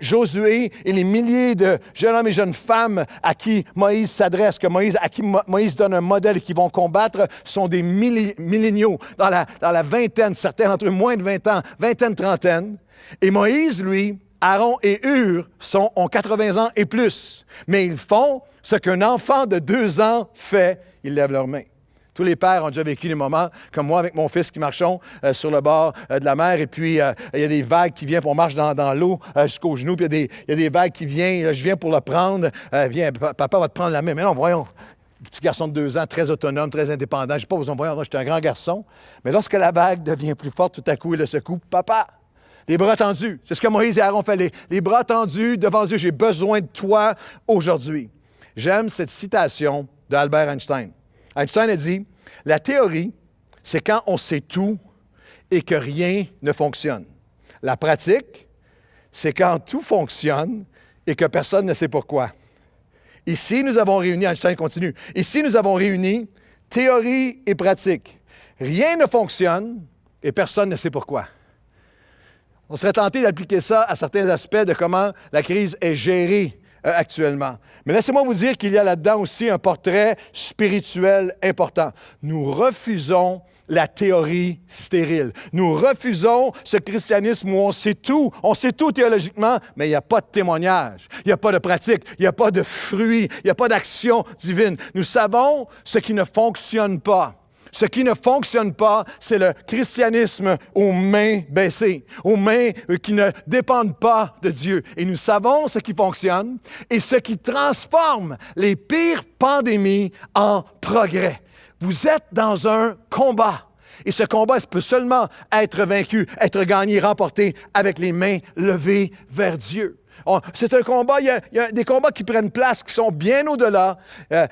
Josué et les milliers de jeunes hommes et jeunes femmes à qui Moïse s'adresse, à qui Moïse donne un modèle et qui vont combattre, sont des milléniaux dans la vingtaine, certains d'entre eux moins de 20 ans, vingtaine, trentaine. Et Moïse, lui, Aaron et Hur ont 80 ans et plus. Mais ils font ce qu'un enfant de 2 ans fait, ils lèvent leurs mains. Tous les pères ont déjà vécu des moments comme moi avec mon fils qui marchons sur le bord de la mer et puis il y a des vagues qui viennent, on marche dans l'eau jusqu'aux genoux, puis il y a des vagues qui viennent, je viens pour le prendre, viens, papa va te prendre la main. Mais non, voyons, petit garçon de 2 ans, très autonome, très indépendant, je n'ai pas besoin de voyons, j'étais un grand garçon. Mais lorsque la vague devient plus forte, tout à coup, il le secoue, papa, les bras tendus. C'est ce que Moïse et Aaron faisaient, les bras tendus devant Dieu, j'ai besoin de toi aujourd'hui. J'aime cette citation d'Albert Einstein. Einstein a dit, la théorie, c'est quand on sait tout et que rien ne fonctionne. La pratique, c'est quand tout fonctionne et que personne ne sait pourquoi. Ici, nous avons réuni, Einstein continue, ici, nous avons réuni théorie et pratique. Rien ne fonctionne et personne ne sait pourquoi. On serait tenté d'appliquer ça à certains aspects de comment la crise est gérée actuellement. Mais laissez-moi vous dire qu'il y a là-dedans aussi un portrait spirituel important. Nous refusons la théorie stérile. Nous refusons ce christianisme où on sait tout théologiquement, mais il n'y a pas de témoignage, il n'y a pas de pratique, il n'y a pas de fruit, il n'y a pas d'action divine. Nous savons ce qui ne fonctionne pas. Ce qui ne fonctionne pas, c'est le christianisme aux mains baissées, aux mains qui ne dépendent pas de Dieu. Et nous savons ce qui fonctionne et ce qui transforme les pires pandémies en progrès. Vous êtes dans un combat. Et ce combat peut seulement être vaincu, être gagné, remporté avec les mains levées vers Dieu. C'est un combat, il y a des combats qui prennent place, qui sont bien au-delà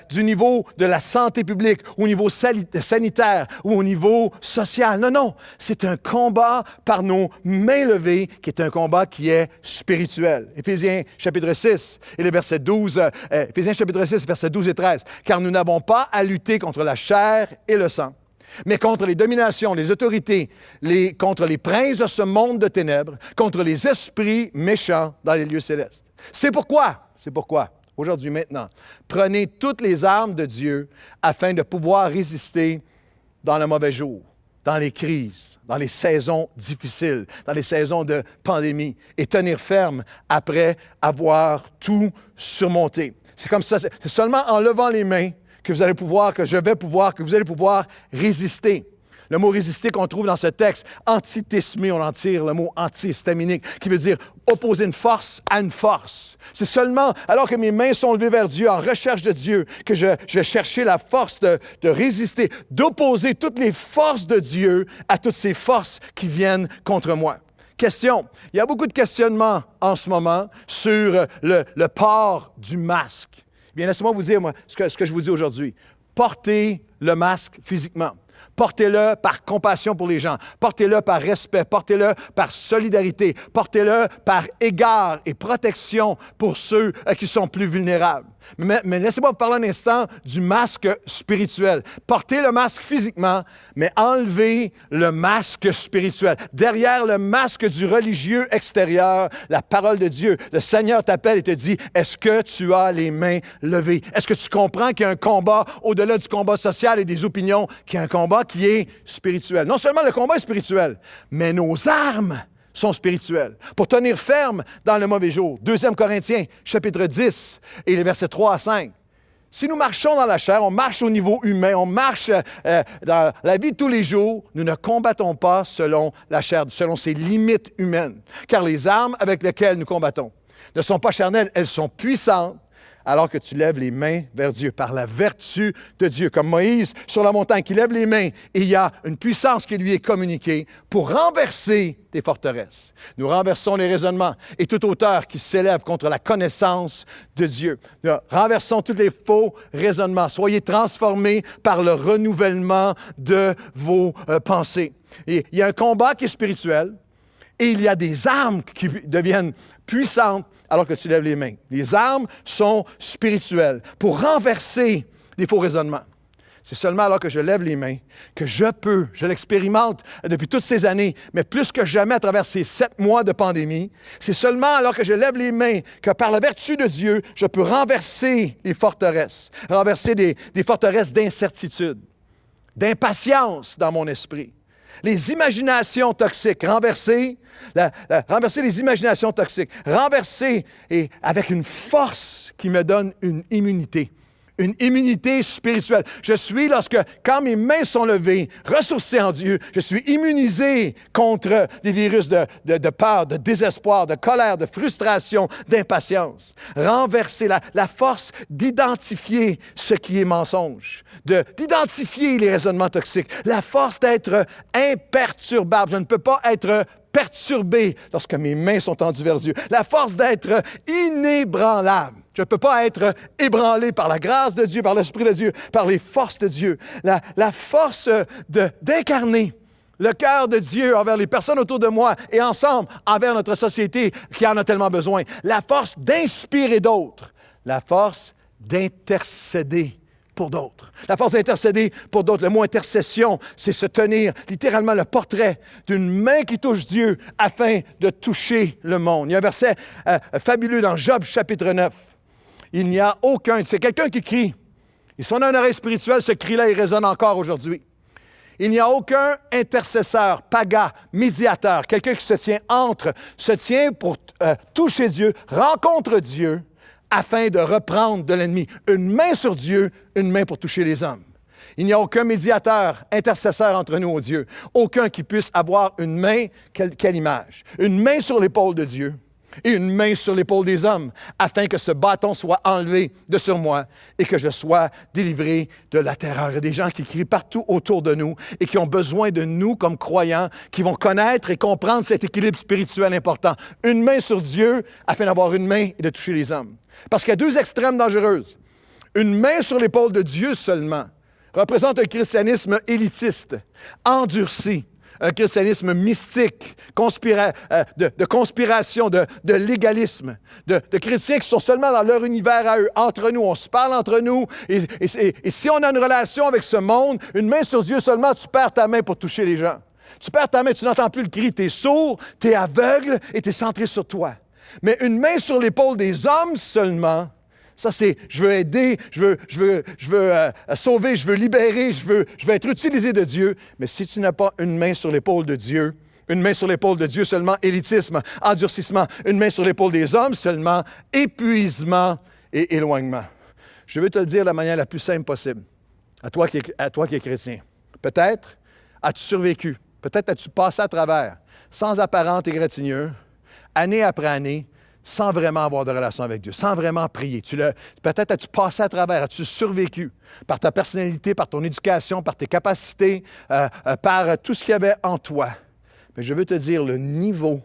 du niveau de la santé publique, au niveau sanitaire ou au niveau social. Non, c'est un combat par nos mains levées qui est un combat qui est spirituel. Éphésiens chapitre 6 et le verset 12, Éphésiens chapitre 6, versets 12 et 13. « Car nous n'avons pas à lutter contre la chair et le sang, mais contre les dominations, les autorités, contre les princes de ce monde de ténèbres, contre les esprits méchants dans les lieux célestes. » C'est pourquoi, aujourd'hui, maintenant, prenez toutes les armes de Dieu afin de pouvoir résister dans le mauvais jour, dans les crises, dans les saisons difficiles, dans les saisons de pandémie, et tenir ferme après avoir tout surmonté. C'est comme ça, c'est seulement en levant les mains que vous allez pouvoir, que vous allez pouvoir résister. Le mot « résister » qu'on trouve dans ce texte, antithésmé, on en tire le mot « antihistaminique », qui veut dire opposer une force à une force. C'est seulement alors que mes mains sont levées vers Dieu, en recherche de Dieu, que je vais chercher la force de résister, d'opposer toutes les forces de Dieu à toutes ces forces qui viennent contre moi. Question. Il y a beaucoup de questionnements en ce moment sur le port du masque. Bien, laissez-moi vous dire, moi, ce que je vous dis aujourd'hui. Portez le masque physiquement. Portez-le par compassion pour les gens. Portez-le par respect. Portez-le par solidarité. Portez-le par égard et protection pour ceux qui sont plus vulnérables. Mais laissez-moi vous parler un instant du masque spirituel. Portez le masque physiquement, mais enlevez le masque spirituel. Derrière le masque du religieux extérieur, la parole de Dieu, le Seigneur t'appelle et te dit, est-ce que tu as les mains levées? Est-ce que tu comprends qu'il y a un combat au-delà du combat social et des opinions, qu'il y a un combat qui est spirituel? Non seulement le combat est spirituel, mais nos armes sont spirituels, pour tenir ferme dans le mauvais jour. 2 Corinthiens, chapitre 10, et les versets 3 à 5. Si nous marchons dans la chair, on marche au niveau humain, on marche dans la vie de tous les jours, nous ne combattons pas selon la chair, selon ses limites humaines. Car les armes avec lesquelles nous combattons ne sont pas charnelles, elles sont puissantes, alors que tu lèves les mains vers Dieu, par la vertu de Dieu, comme Moïse sur la montagne qui lève les mains, et il y a une puissance qui lui est communiquée pour renverser des forteresses. Nous renversons les raisonnements et toute hauteur qui s'élève contre la connaissance de Dieu. Nous renversons tous les faux raisonnements. Soyez transformés par le renouvellement de vos pensées. Et il y a un combat qui est spirituel, et il y a des armes qui deviennent puissantes alors que tu lèves les mains. Les armes sont spirituelles pour renverser les faux raisonnements. C'est seulement alors que je lève les mains que je l'expérimente depuis toutes ces années, mais plus que jamais à travers ces 7 mois de pandémie, c'est seulement alors que je lève les mains que par la vertu de Dieu, je peux renverser les forteresses, renverser des forteresses d'incertitude, d'impatience dans mon esprit. Les imaginations toxiques, renverser les imaginations toxiques, renverser et avec une force qui me donne une immunité spirituelle. Je suis, quand mes mains sont levées, ressourcé en Dieu, je suis immunisé contre des virus de peur, de désespoir, de colère, de frustration, d'impatience. Renverser la force d'identifier ce qui est mensonge, d'identifier les raisonnements toxiques, la force d'être imperturbable. Je ne peux pas être perturbé lorsque mes mains sont tendues vers Dieu. La force d'être inébranlable. Je ne peux pas être ébranlé par la grâce de Dieu, par l'Esprit de Dieu, par les forces de Dieu. La force d'incarner le cœur de Dieu envers les personnes autour de moi et ensemble envers notre société qui en a tellement besoin. La force d'inspirer d'autres. La force d'intercéder pour d'autres. La force d'intercéder pour d'autres. Le mot intercession, c'est se tenir littéralement le portrait d'une main qui touche Dieu afin de toucher le monde. Il y a un verset fabuleux dans Job chapitre 9. Il n'y a aucun... C'est quelqu'un qui crie. Et si on a un oreille spirituelle, ce cri-là, il résonne encore aujourd'hui. Il n'y a aucun intercesseur, paga, médiateur, quelqu'un qui se tient pour toucher Dieu, rencontre Dieu, afin de reprendre de l'ennemi. Une main sur Dieu, une main pour toucher les hommes. Il n'y a aucun médiateur, intercesseur entre nous et Dieu. Aucun qui puisse avoir une main, quelle image? Une main sur l'épaule de Dieu et une main sur l'épaule des hommes, afin que ce bâton soit enlevé de sur moi et que je sois délivré de la terreur. Il y a des gens qui crient partout autour de nous et qui ont besoin de nous comme croyants, qui vont connaître et comprendre cet équilibre spirituel important. Une main sur Dieu afin d'avoir une main et de toucher les hommes. Parce qu'il y a deux extrêmes dangereuses. Une main sur l'épaule de Dieu seulement représente un christianisme élitiste, endurci, un christianisme mystique, de conspiration, de légalisme, de chrétiens qui sont seulement dans leur univers à eux, entre nous. On se parle entre nous. Et si on a une relation avec ce monde, une main sur Dieu seulement, tu perds ta main pour toucher les gens. Tu perds ta main, tu n'entends plus le cri, tu es sourd, tu es aveugle et tu es centré sur toi. Mais une main sur l'épaule des hommes seulement, ça c'est, je veux aider, je veux sauver, je veux libérer, je veux être utilisé de Dieu. Mais si tu n'as pas une main sur l'épaule de Dieu, une main sur l'épaule de Dieu seulement, élitisme, endurcissement, une main sur l'épaule des hommes seulement, épuisement et éloignement. Je veux te le dire de la manière la plus simple possible, à toi qui es chrétien. Peut-être as-tu survécu, peut-être as-tu passé à travers, sans apparente égratignure, année après année, sans vraiment avoir de relation avec Dieu, sans vraiment prier. Peut-être as-tu passé à travers, as-tu survécu par ta personnalité, par ton éducation, par tes capacités, par tout ce qu'il y avait en toi. Mais je veux te dire, le niveau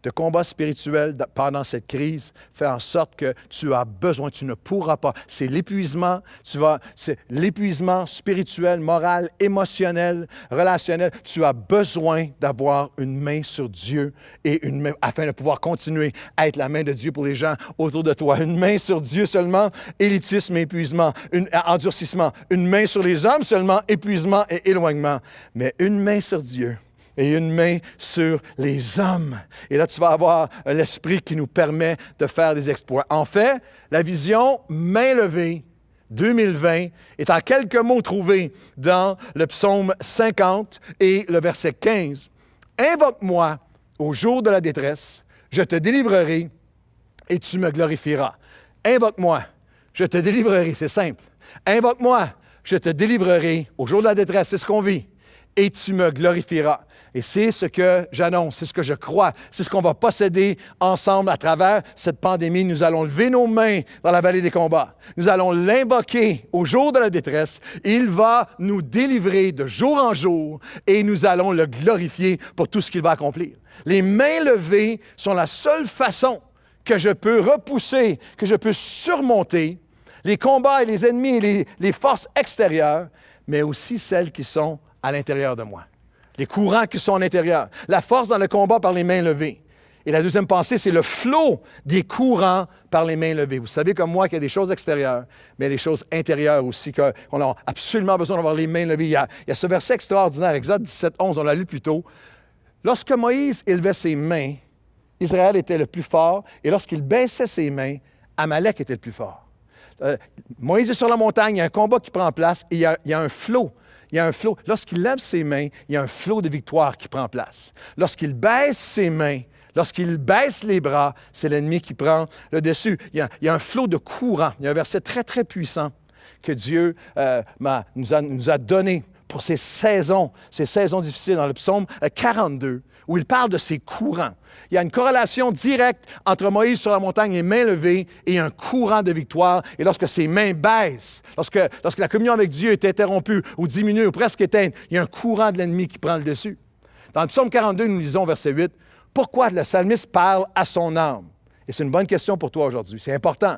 de combat spirituel pendant cette crise fait en sorte que tu as besoin, tu ne pourras pas. C'est l'épuisement, c'est l'épuisement spirituel, moral, émotionnel, relationnel. Tu as besoin d'avoir une main sur Dieu et une main, afin de pouvoir continuer à être la main de Dieu pour les gens autour de toi. Une main sur Dieu seulement, élitisme et épuisement, endurcissement. Une main sur les hommes seulement, épuisement et éloignement. Mais une main sur Dieu et une main sur les hommes. Et là, tu vas avoir l'Esprit qui nous permet de faire des exploits. En fait, la vision main levée 2020 est en quelques mots trouvée dans le psaume 50 et le verset 15. « Invoque-moi au jour de la détresse, je te délivrerai et tu me glorifieras. » Invoque-moi, je te délivrerai, c'est simple. Invoque-moi, je te délivrerai au jour de la détresse, c'est ce qu'on vit, et tu me glorifieras. Et c'est ce que j'annonce, c'est ce que je crois, c'est ce qu'on va posséder ensemble à travers cette pandémie. Nous allons lever nos mains dans la vallée des combats. Nous allons l'invoquer au jour de la détresse. Il va nous délivrer de jour en jour et nous allons le glorifier pour tout ce qu'il va accomplir. Les mains levées sont la seule façon que je peux repousser, que je peux surmonter les combats et les ennemis et les forces extérieures, mais aussi celles qui sont à l'intérieur de moi. Les courants qui sont à l'intérieur. La force dans le combat par les mains levées. Et la deuxième pensée, c'est le flot des courants par les mains levées. Vous savez comme moi qu'il y a des choses extérieures, mais il y a des choses intérieures aussi, qu'on a absolument besoin d'avoir les mains levées. Il y a ce verset extraordinaire, Exode 17, 11, on l'a lu plus tôt. Lorsque Moïse élevait ses mains, Israël était le plus fort, et lorsqu'il baissait ses mains, Amalek était le plus fort. Moïse est sur la montagne, il y a un combat qui prend place, et il y a un flot. Il y a un flot. Lorsqu'il lève ses mains, il y a un flot de victoire qui prend place. Lorsqu'il baisse ses mains, lorsqu'il baisse les bras, c'est l'ennemi qui prend le dessus. Il y a un flot de courant. Il y a un verset très, très puissant que Dieu nous a donné pour ces saisons difficiles dans le psaume 42, où il parle de ces courants. Il y a une corrélation directe entre Moïse sur la montagne, les mains levées, et un courant de victoire. Et lorsque ses mains baissent, lorsque la communion avec Dieu est interrompue ou diminue ou presque éteinte, il y a un courant de l'ennemi qui prend le dessus. Dans le psaume 42, nous lisons verset 8, « Pourquoi le psalmiste parle à son âme? » Et c'est une bonne question pour toi aujourd'hui. C'est important.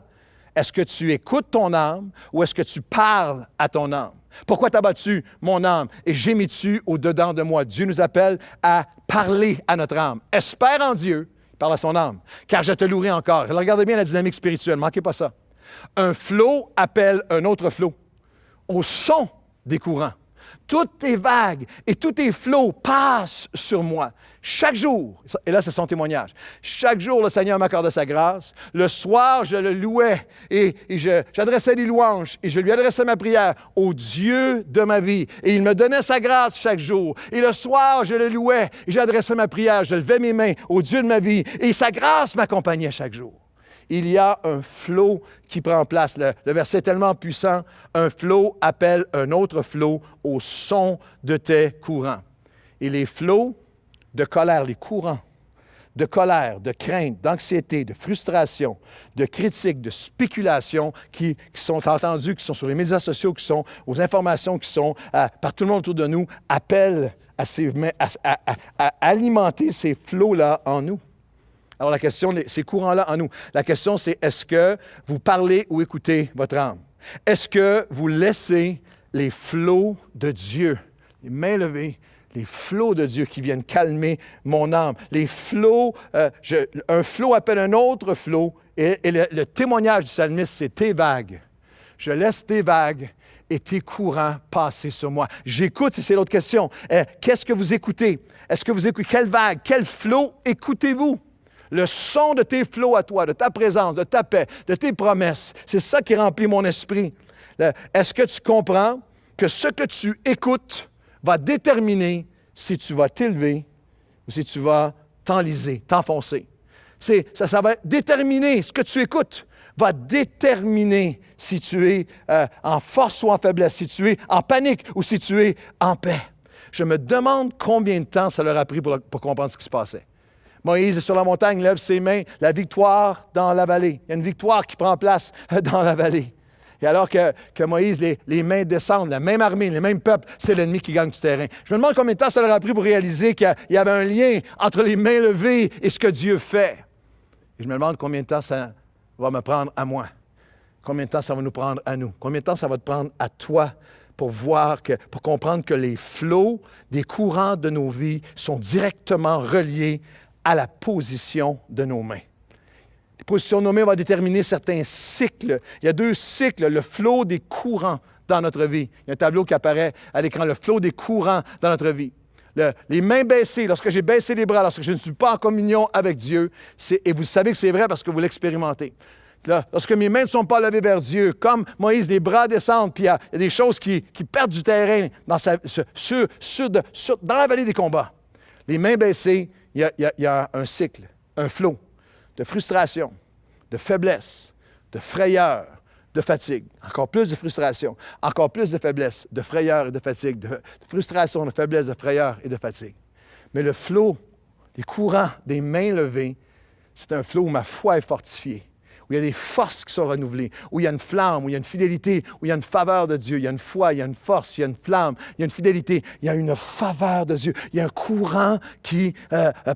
Est-ce que tu écoutes ton âme ou est-ce que tu parles à ton âme? Pourquoi t'as battu mon âme et gémis-tu au-dedans de moi? Dieu nous appelle à parler à notre âme. Espère en Dieu, parle à son âme, car je te louerai encore. Alors, regardez bien la dynamique spirituelle, manquez pas ça. Un flot appelle un autre flot au son des courants. Toutes tes vagues et tous tes flots passent sur moi. Chaque jour, et là, c'est son témoignage. Chaque jour, le Seigneur m'accordait sa grâce. Le soir, je le louais et j'adressais des louanges et je lui adressais ma prière au Dieu de ma vie. Et il me donnait sa grâce chaque jour. Et le soir, je le louais et j'adressais ma prière. Je levais mes mains au Dieu de ma vie et sa grâce m'accompagnait chaque jour. Il y a un flot qui prend place. Le verset est tellement puissant. Un flot appelle un autre flot au son de tes courants. Et les flots de colère, les courants de colère, de crainte, d'anxiété, de frustration, de critique, de spéculation qui sont entendus, qui sont sur les médias sociaux, qui sont aux informations, qui sont par tout le monde autour de nous, appellent à alimenter ces flots-là en nous. Alors la question, ces courants-là en nous, la question c'est, est-ce que vous parlez ou écoutez votre âme? Est-ce que vous laissez les flots de Dieu, les mains levées, les flots de Dieu qui viennent calmer mon âme? Les flots, un flot appelle un autre flot, et le témoignage du psalmiste, c'est tes vagues. Je laisse tes vagues et tes courants passer sur moi. J'écoute, c'est l'autre question. Qu'est-ce que vous écoutez? Est-ce que vous écoutez? Quelle vague, quel flot écoutez-vous? Le son de tes flots à toi, de ta présence, de ta paix, de tes promesses, c'est ça qui remplit mon esprit. Est-ce que tu comprends que ce que tu écoutes va déterminer si tu vas t'élever ou si tu vas t'enliser, t'enfoncer? Ça va déterminer ce que tu écoutes, va déterminer si tu es en force ou en faiblesse, si tu es en panique ou si tu es en paix. Je me demande combien de temps ça leur a pris pour comprendre ce qui se passait. Moïse est sur la montagne, lève ses mains, la victoire dans la vallée. Il y a une victoire qui prend place dans la vallée. Et alors que Moïse, les mains descendent, la même armée, le même peuple, c'est l'ennemi qui gagne du terrain. Je me demande combien de temps ça leur a pris pour réaliser qu'il y avait un lien entre les mains levées et ce que Dieu fait. Et je me demande combien de temps ça va me prendre à moi. Combien de temps ça va nous prendre à nous. Combien de temps ça va te prendre à toi pour comprendre que les flots des courants de nos vies sont directement reliés à la position de nos mains. La position de nos mains va déterminer certains cycles. Il y a 2 cycles, le flot des courants dans notre vie. Il y a un tableau qui apparaît à l'écran, le flot des courants dans notre vie. Les mains baissées, lorsque j'ai baissé les bras, lorsque je ne suis pas en communion avec Dieu, et vous savez que c'est vrai parce que vous l'expérimentez. Là, lorsque mes mains ne sont pas levées vers Dieu, comme Moïse, les bras descendent, puis il y a des choses qui perdent du terrain dans la vallée des combats. Les mains baissées, il y a un cycle, un flot de frustration, de faiblesse, de frayeur, de fatigue. Encore plus de frustration, encore plus de faiblesse, de frayeur et de fatigue, de frustration, de faiblesse, de frayeur et de fatigue. Mais le flot, les courants des mains levées, c'est un flot où ma foi est fortifiée, où il y a des forces qui sont renouvelées, où il y a une flamme, où il y a une fidélité, où il y a une faveur de Dieu. Il y a une foi, il y a une force, il y a une flamme, il y a une fidélité, il y a une faveur de Dieu. Il y a un courant qui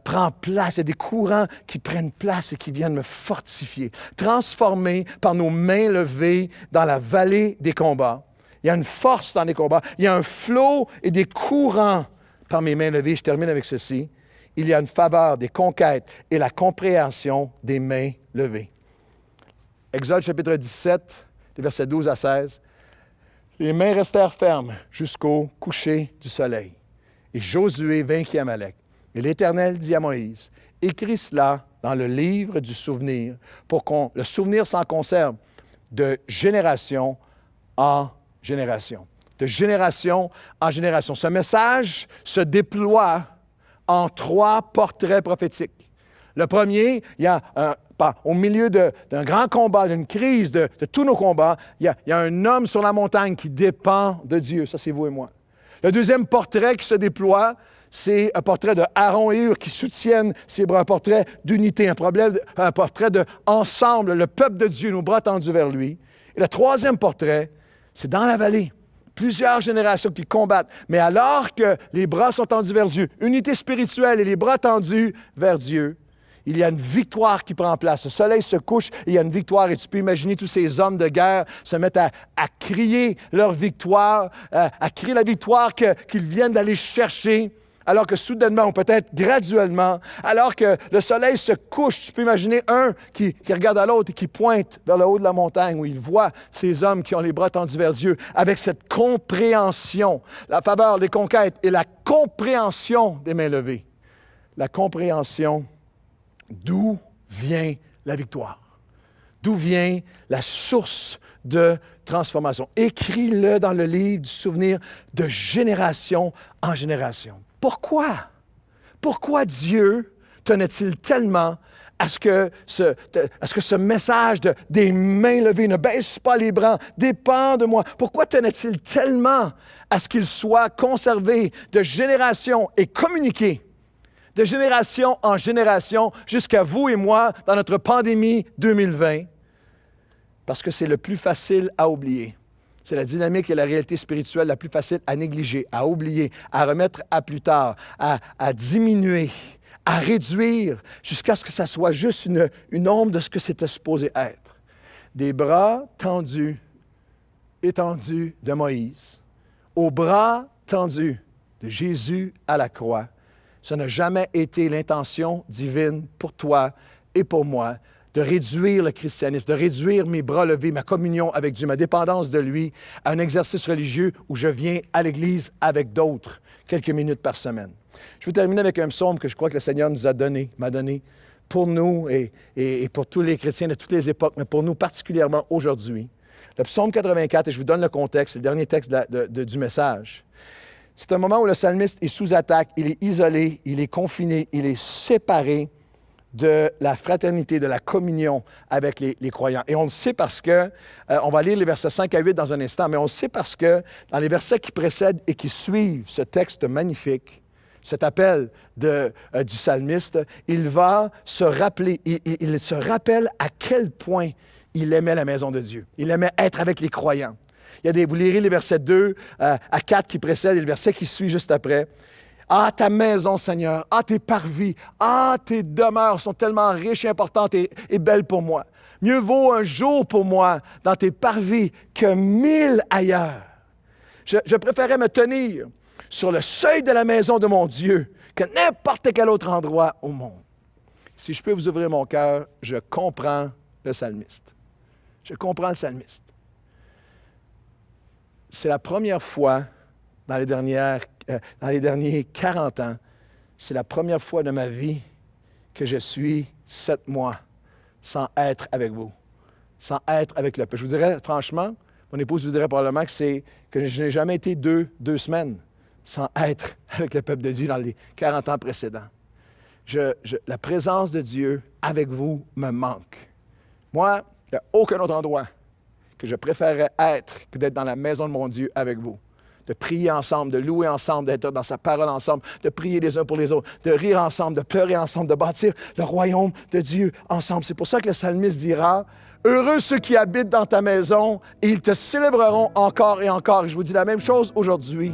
prend place, il y a des courants qui prennent place et qui viennent me fortifier, transformés par nos mains levées dans la vallée des combats. Il y a une force dans les combats, il y a un flot et des courants par mes mains levées. Je termine avec ceci. Il y a une faveur des conquêtes et la compréhension des mains levées. Exode chapitre 17, les versets 12 à 16. Les mains restèrent fermes jusqu'au coucher du soleil. Et Josué vainquit Amalek. Et l'Éternel dit à Moïse, « Écris cela dans le livre du souvenir, pour que le souvenir s'en conserve de génération en génération. » De génération en génération. Ce message se déploie en 3 portraits prophétiques. Le premier, il y a au milieu d'un grand combat, d'une crise de tous nos combats, il y a un homme sur la montagne qui dépend de Dieu. Ça, c'est vous et moi. Le deuxième portrait qui se déploie, c'est un portrait de Aaron et Hur qui soutiennent ses bras, un portrait d'unité, un portrait d'ensemble, le peuple de Dieu, nos bras tendus vers lui. Et le troisième portrait, c'est dans la vallée. Plusieurs générations qui combattent. Mais alors que les bras sont tendus vers Dieu, unité spirituelle et les bras tendus vers Dieu, il y a une victoire qui prend place. Le soleil se couche et il y a une victoire. Et tu peux imaginer tous ces hommes de guerre se mettent à crier leur victoire, à crier la victoire qu'ils viennent d'aller chercher. Alors que soudainement, ou peut-être graduellement, alors que le soleil se couche, tu peux imaginer un qui regarde à l'autre et qui pointe vers le haut de la montagne où il voit ces hommes qui ont les bras tendus vers Dieu avec cette compréhension, la faveur des conquêtes et la compréhension des mains levées. La compréhension d'où vient la victoire, d'où vient la source de transformation. Écris-le dans le livre du souvenir de génération en génération. Pourquoi? Pourquoi Dieu tenait-il tellement à ce que ce message des mains levées, ne baisse pas les bras, dépend de moi? Pourquoi tenait-il tellement à ce qu'il soit conservé de génération et communiqué de génération en génération jusqu'à vous et moi dans notre pandémie 2020? Parce que c'est le plus facile à oublier. C'est la dynamique et la réalité spirituelle la plus facile à négliger, à oublier, à remettre à plus tard, à diminuer, à réduire, jusqu'à ce que ça soit juste une ombre de ce que c'était supposé être. Des bras tendus, étendus de Moïse, aux bras tendus de Jésus à la croix. Ça n'a jamais été l'intention divine pour toi et pour moi de réduire le christianisme, de réduire mes bras levés, ma communion avec Dieu, ma dépendance de lui, à un exercice religieux où je viens à l'Église avec d'autres quelques minutes par semaine. Je vais terminer avec un psaume que je crois que le Seigneur nous m'a donné pour nous et pour tous les chrétiens de toutes les époques, mais pour nous particulièrement aujourd'hui. Le psaume 84, et je vous donne le contexte, c'est le dernier texte du message. C'est un moment où le psalmiste est sous attaque, il est isolé, il est confiné, il est séparé de la fraternité, de la communion avec les croyants. Et on le sait parce que, on va lire les versets 5 à 8 dans un instant, mais on le sait parce que dans les versets qui précèdent et qui suivent ce texte magnifique, cet appel du psalmiste, il va se rappeler, il se rappelle à quel point il aimait la maison de Dieu. Il aimait être avec les croyants. Vous lirez les versets 2 à 4 qui précèdent et le verset qui suit juste après. Ah, ta maison, Seigneur, ah, tes parvis, ah, tes demeures sont tellement riches et importantes et belles pour moi. Mieux vaut un jour pour moi dans tes parvis que 1000 ailleurs. Je préférais me tenir sur le seuil de la maison de mon Dieu que n'importe quel autre endroit au monde. Si je peux vous ouvrir mon cœur, je comprends le psalmiste. Je comprends le psalmiste. C'est la première fois dans les derniers 40 ans, c'est la première fois de ma vie que je suis 7 mois sans être avec vous, sans être avec le peuple. Je vous dirais, franchement, mon épouse vous dirait probablement que je n'ai jamais été deux semaines sans être avec le peuple de Dieu dans les 40 ans précédents. La présence de Dieu avec vous me manque. Moi, il n'y a aucun autre endroit que je préférerais être que d'être dans la maison de mon Dieu avec vous. De prier ensemble, de louer ensemble, d'être dans sa parole ensemble, de prier les uns pour les autres, de rire ensemble, de pleurer ensemble, de bâtir le royaume de Dieu ensemble. C'est pour ça que le psalmiste dira « Heureux ceux qui habitent dans ta maison, et ils te célébreront encore et encore. » Et je vous dis la même chose aujourd'hui.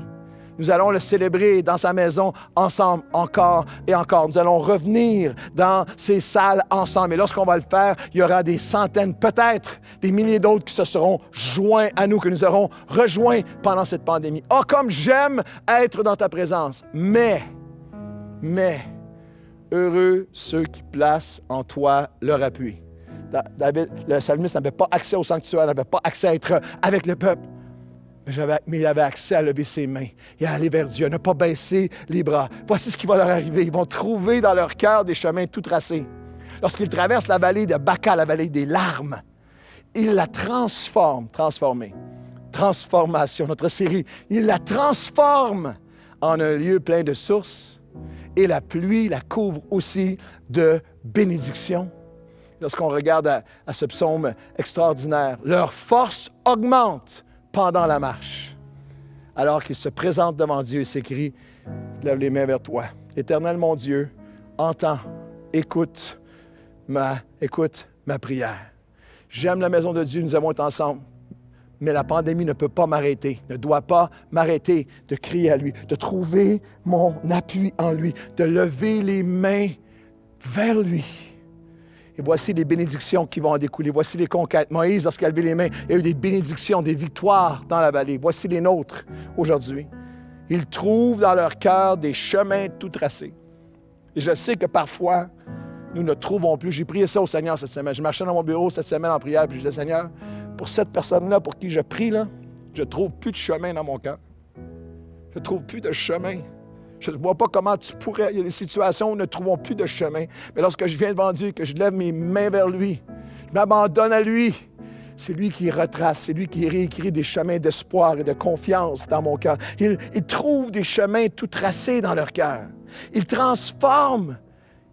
Nous allons le célébrer dans sa maison ensemble, encore et encore. Nous allons revenir dans ces salles ensemble. Et lorsqu'on va le faire, il y aura des centaines, peut-être des milliers d'autres qui se seront joints à nous, que nous aurons rejoints pendant cette pandémie. Oh, comme j'aime être dans ta présence. Mais, heureux ceux qui placent en toi leur appui. David, le psalmiste n'avait pas accès au sanctuaire, n'avait pas accès à être avec le peuple. Mais il avait accès à lever ses mains et à aller vers Dieu, à ne pas baisser les bras. Voici ce qui va leur arriver. Ils vont trouver dans leur cœur des chemins tout tracés. Lorsqu'ils traversent la vallée de Baca, la vallée des larmes, ils la transformation, notre série, ils la transforment en un lieu plein de sources et la pluie la couvre aussi de bénédictions. Lorsqu'on regarde à ce psaume extraordinaire, leur force augmente pendant la marche, alors qu'il se présente devant Dieu et s'écrie, lève les mains vers toi. Éternel mon Dieu, entends, écoute ma prière. J'aime la maison de Dieu, nous avons été ensemble, mais la pandémie ne peut pas m'arrêter, ne doit pas m'arrêter de crier à lui, de trouver mon appui en lui, de lever les mains vers lui. Et voici les bénédictions qui vont en découler. Voici les conquêtes. Moïse, lorsqu'il a levé les mains, il y a eu des bénédictions, des victoires dans la vallée. Voici les nôtres aujourd'hui. Ils trouvent dans leur cœur des chemins tout tracés. Et je sais que parfois, nous ne trouvons plus. J'ai prié ça au Seigneur cette semaine. Je marchais dans mon bureau cette semaine en prière, puis je disais, Seigneur, pour cette personne-là, pour qui je prie, là, je ne trouve plus de chemin dans mon cœur. Je ne trouve plus de chemin. Je ne vois pas comment tu pourrais. Il y a des situations où nous ne trouvons plus de chemin. Mais lorsque je viens devant Dieu, que je lève mes mains vers lui, je m'abandonne à lui, c'est lui qui retrace, c'est lui qui réécrit des chemins d'espoir et de confiance dans mon cœur. Il trouve des chemins tout tracés dans leur cœur. Il transforme.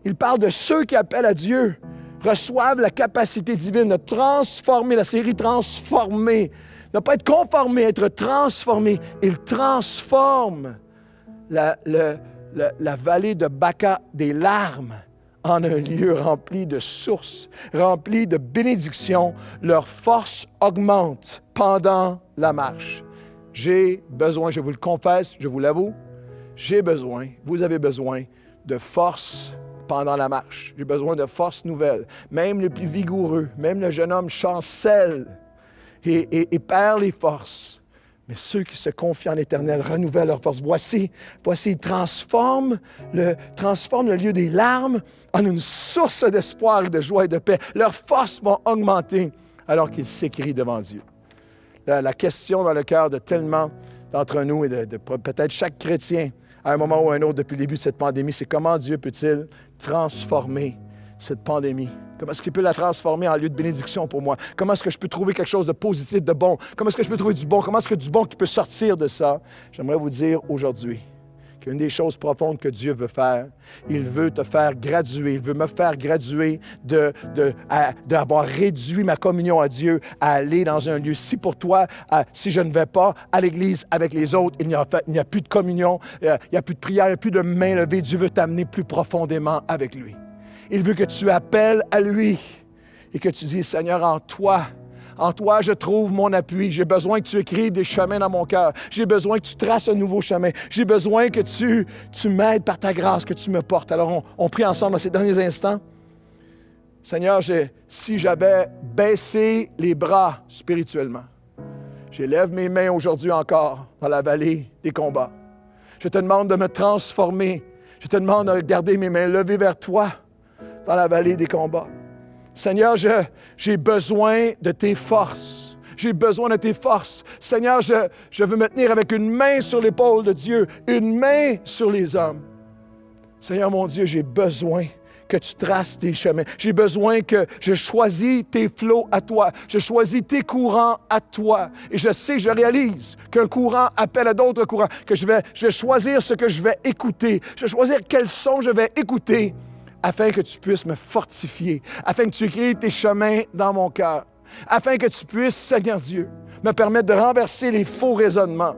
Il parle de ceux qui appellent à Dieu, reçoivent la capacité divine de transformer, la série transformer, ne pas être conformé, être transformé. Il transforme la vallée de Baca des larmes en un lieu rempli de sources, rempli de bénédictions. Leur force augmente pendant la marche. J'ai besoin, je vous le confesse, je vous l'avoue, j'ai besoin, vous avez besoin de force pendant la marche. J'ai besoin de force nouvelle. Même le plus vigoureux, même le jeune homme chancelle et perd les forces. Mais ceux qui se confient en l'Éternel renouvellent leur force. Voici, ils transforment le lieu des larmes en une source d'espoir, de joie et de paix. Leurs forces vont augmenter alors qu'ils s'écrient devant Dieu. La question dans le cœur de tellement d'entre nous et de peut-être chaque chrétien à un moment ou à un autre depuis le début de cette pandémie, c'est comment Dieu peut-il transformer cette pandémie? Comment est-ce qu'il peut la transformer en lieu de bénédiction pour moi? Comment est-ce que je peux trouver quelque chose de positif, de bon? Comment est-ce que je peux trouver du bon? Comment est-ce que du bon qui peut sortir de ça? J'aimerais vous dire aujourd'hui qu'une des choses profondes que Dieu veut faire, il veut te faire graduer, il veut me faire graduer d'avoir réduit ma communion à Dieu, à aller dans un lieu. Si pour toi, si je ne vais pas à l'Église avec les autres, il n'y a plus de communion, il n'y a plus de prière, il n'y a plus de main levée, Dieu veut t'amener plus profondément avec lui. Il veut que tu appelles à lui et que tu dises, Seigneur, en toi, je trouve mon appui. J'ai besoin que tu écrives des chemins dans mon cœur. J'ai besoin que tu traces un nouveau chemin. J'ai besoin que tu m'aides par ta grâce, que tu me portes. Alors, on prie ensemble dans ces derniers instants. Seigneur, si j'avais baissé les bras spirituellement, j'élève mes mains aujourd'hui encore dans la vallée des combats. Je te demande de me transformer. Je te demande de garder mes mains levées vers toi dans la vallée des combats. Seigneur, j'ai besoin de tes forces. J'ai besoin de tes forces. Seigneur, je veux me tenir avec une main sur l'épaule de Dieu, une main sur les hommes. Seigneur, mon Dieu, j'ai besoin que tu traces tes chemins. J'ai besoin que je choisis tes flots à toi. Je choisis tes courants à toi. Et je réalise qu'un courant appelle à d'autres courants, que je vais choisir ce que je vais écouter. Je vais choisir quel son je vais écouter, afin que tu puisses me fortifier, afin que tu écrives tes chemins dans mon cœur, afin que tu puisses, Seigneur Dieu, me permettre de renverser les faux raisonnements,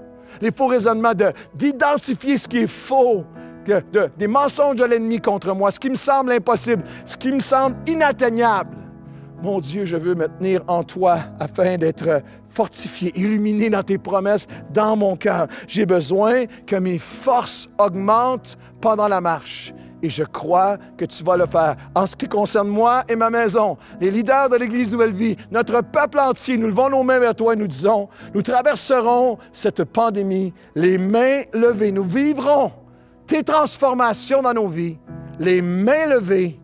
d'identifier ce qui est faux, des mensonges de l'ennemi contre moi, ce qui me semble impossible, ce qui me semble inatteignable. Mon Dieu, je veux me tenir en toi afin d'être fortifié, illuminé dans tes promesses, dans mon cœur. J'ai besoin que mes forces augmentent pendant la marche. Et je crois que tu vas le faire. En ce qui concerne moi et ma maison, les leaders de l'Église Nouvelle Vie, notre peuple entier, nous levons nos mains vers toi et nous disons, nous traverserons cette pandémie, les mains levées. Nous vivrons tes transformations dans nos vies, les mains levées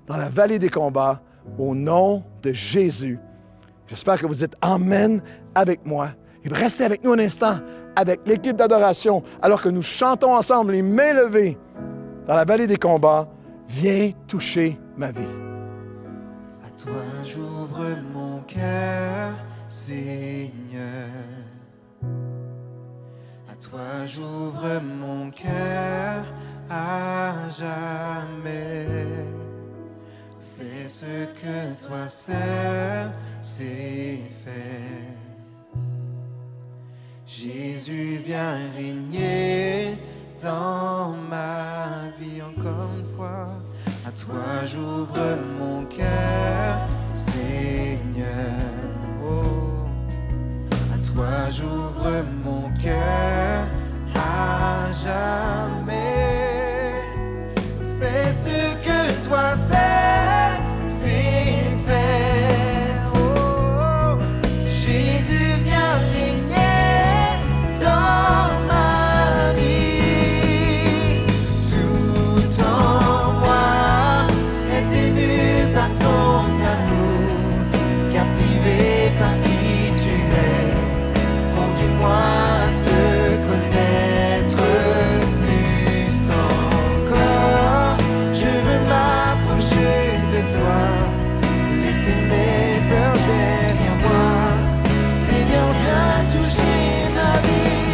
dans la vallée des combats, au nom de Jésus. J'espère que vous êtes amen avec moi. Et restez avec nous un instant, avec l'équipe d'adoration, alors que nous chantons ensemble, les mains levées, dans la vallée des combats, viens toucher ma vie. À toi j'ouvre mon cœur, Seigneur. À toi j'ouvre mon cœur à jamais. Fais ce que toi seul sais faire. Jésus vient régner dans ma vie encore une fois. À toi j'ouvre mon cœur, Seigneur. Oh. À toi j'ouvre mon cœur à jamais. Fais ce que toi seul sais faire. Oh, Jésus, viens régner dans ma vie. Tout en moi est ému par ton amour, captivé par qui tu es. Conduis-moi à te connaître plus encore. Je veux m'approcher de toi, laisser mes peurs derrière moi. Seigneur, viens toucher ma vie.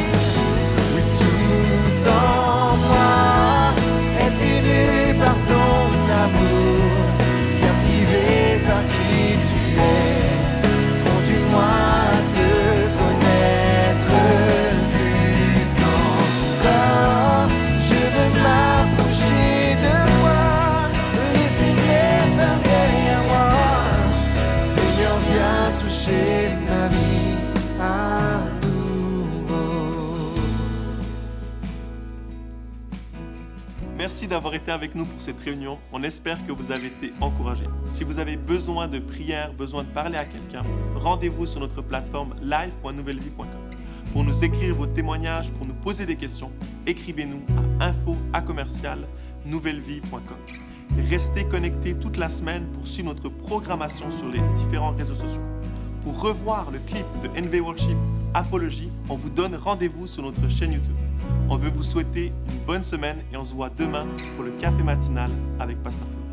Oui, tout en moi est ému par ton amour, captivé par qui tu es. Conduis-moi à te connaître plus encore. Je veux m'approcher de toi, laisser mes peurs derrière moi. Seigneur, viens toucher ma vie à nouveau. Merci d'avoir été avec nous pour cette réunion. On espère que vous avez été encouragés. Si vous avez besoin de prière, besoin de parler à quelqu'un, rendez-vous sur notre plateforme live.nouvellevie.com. Pour nous écrire vos témoignages, pour nous poser des questions, écrivez-nous à info@nouvellevie.com. Restez connectés toute la semaine pour suivre notre programmation sur les différents réseaux sociaux. Pour revoir le clip de NV Worship Apologie, on vous donne rendez-vous sur notre chaîne YouTube. On veut vous souhaiter une bonne semaine et on se voit demain pour le café matinal avec Pasteur Claude.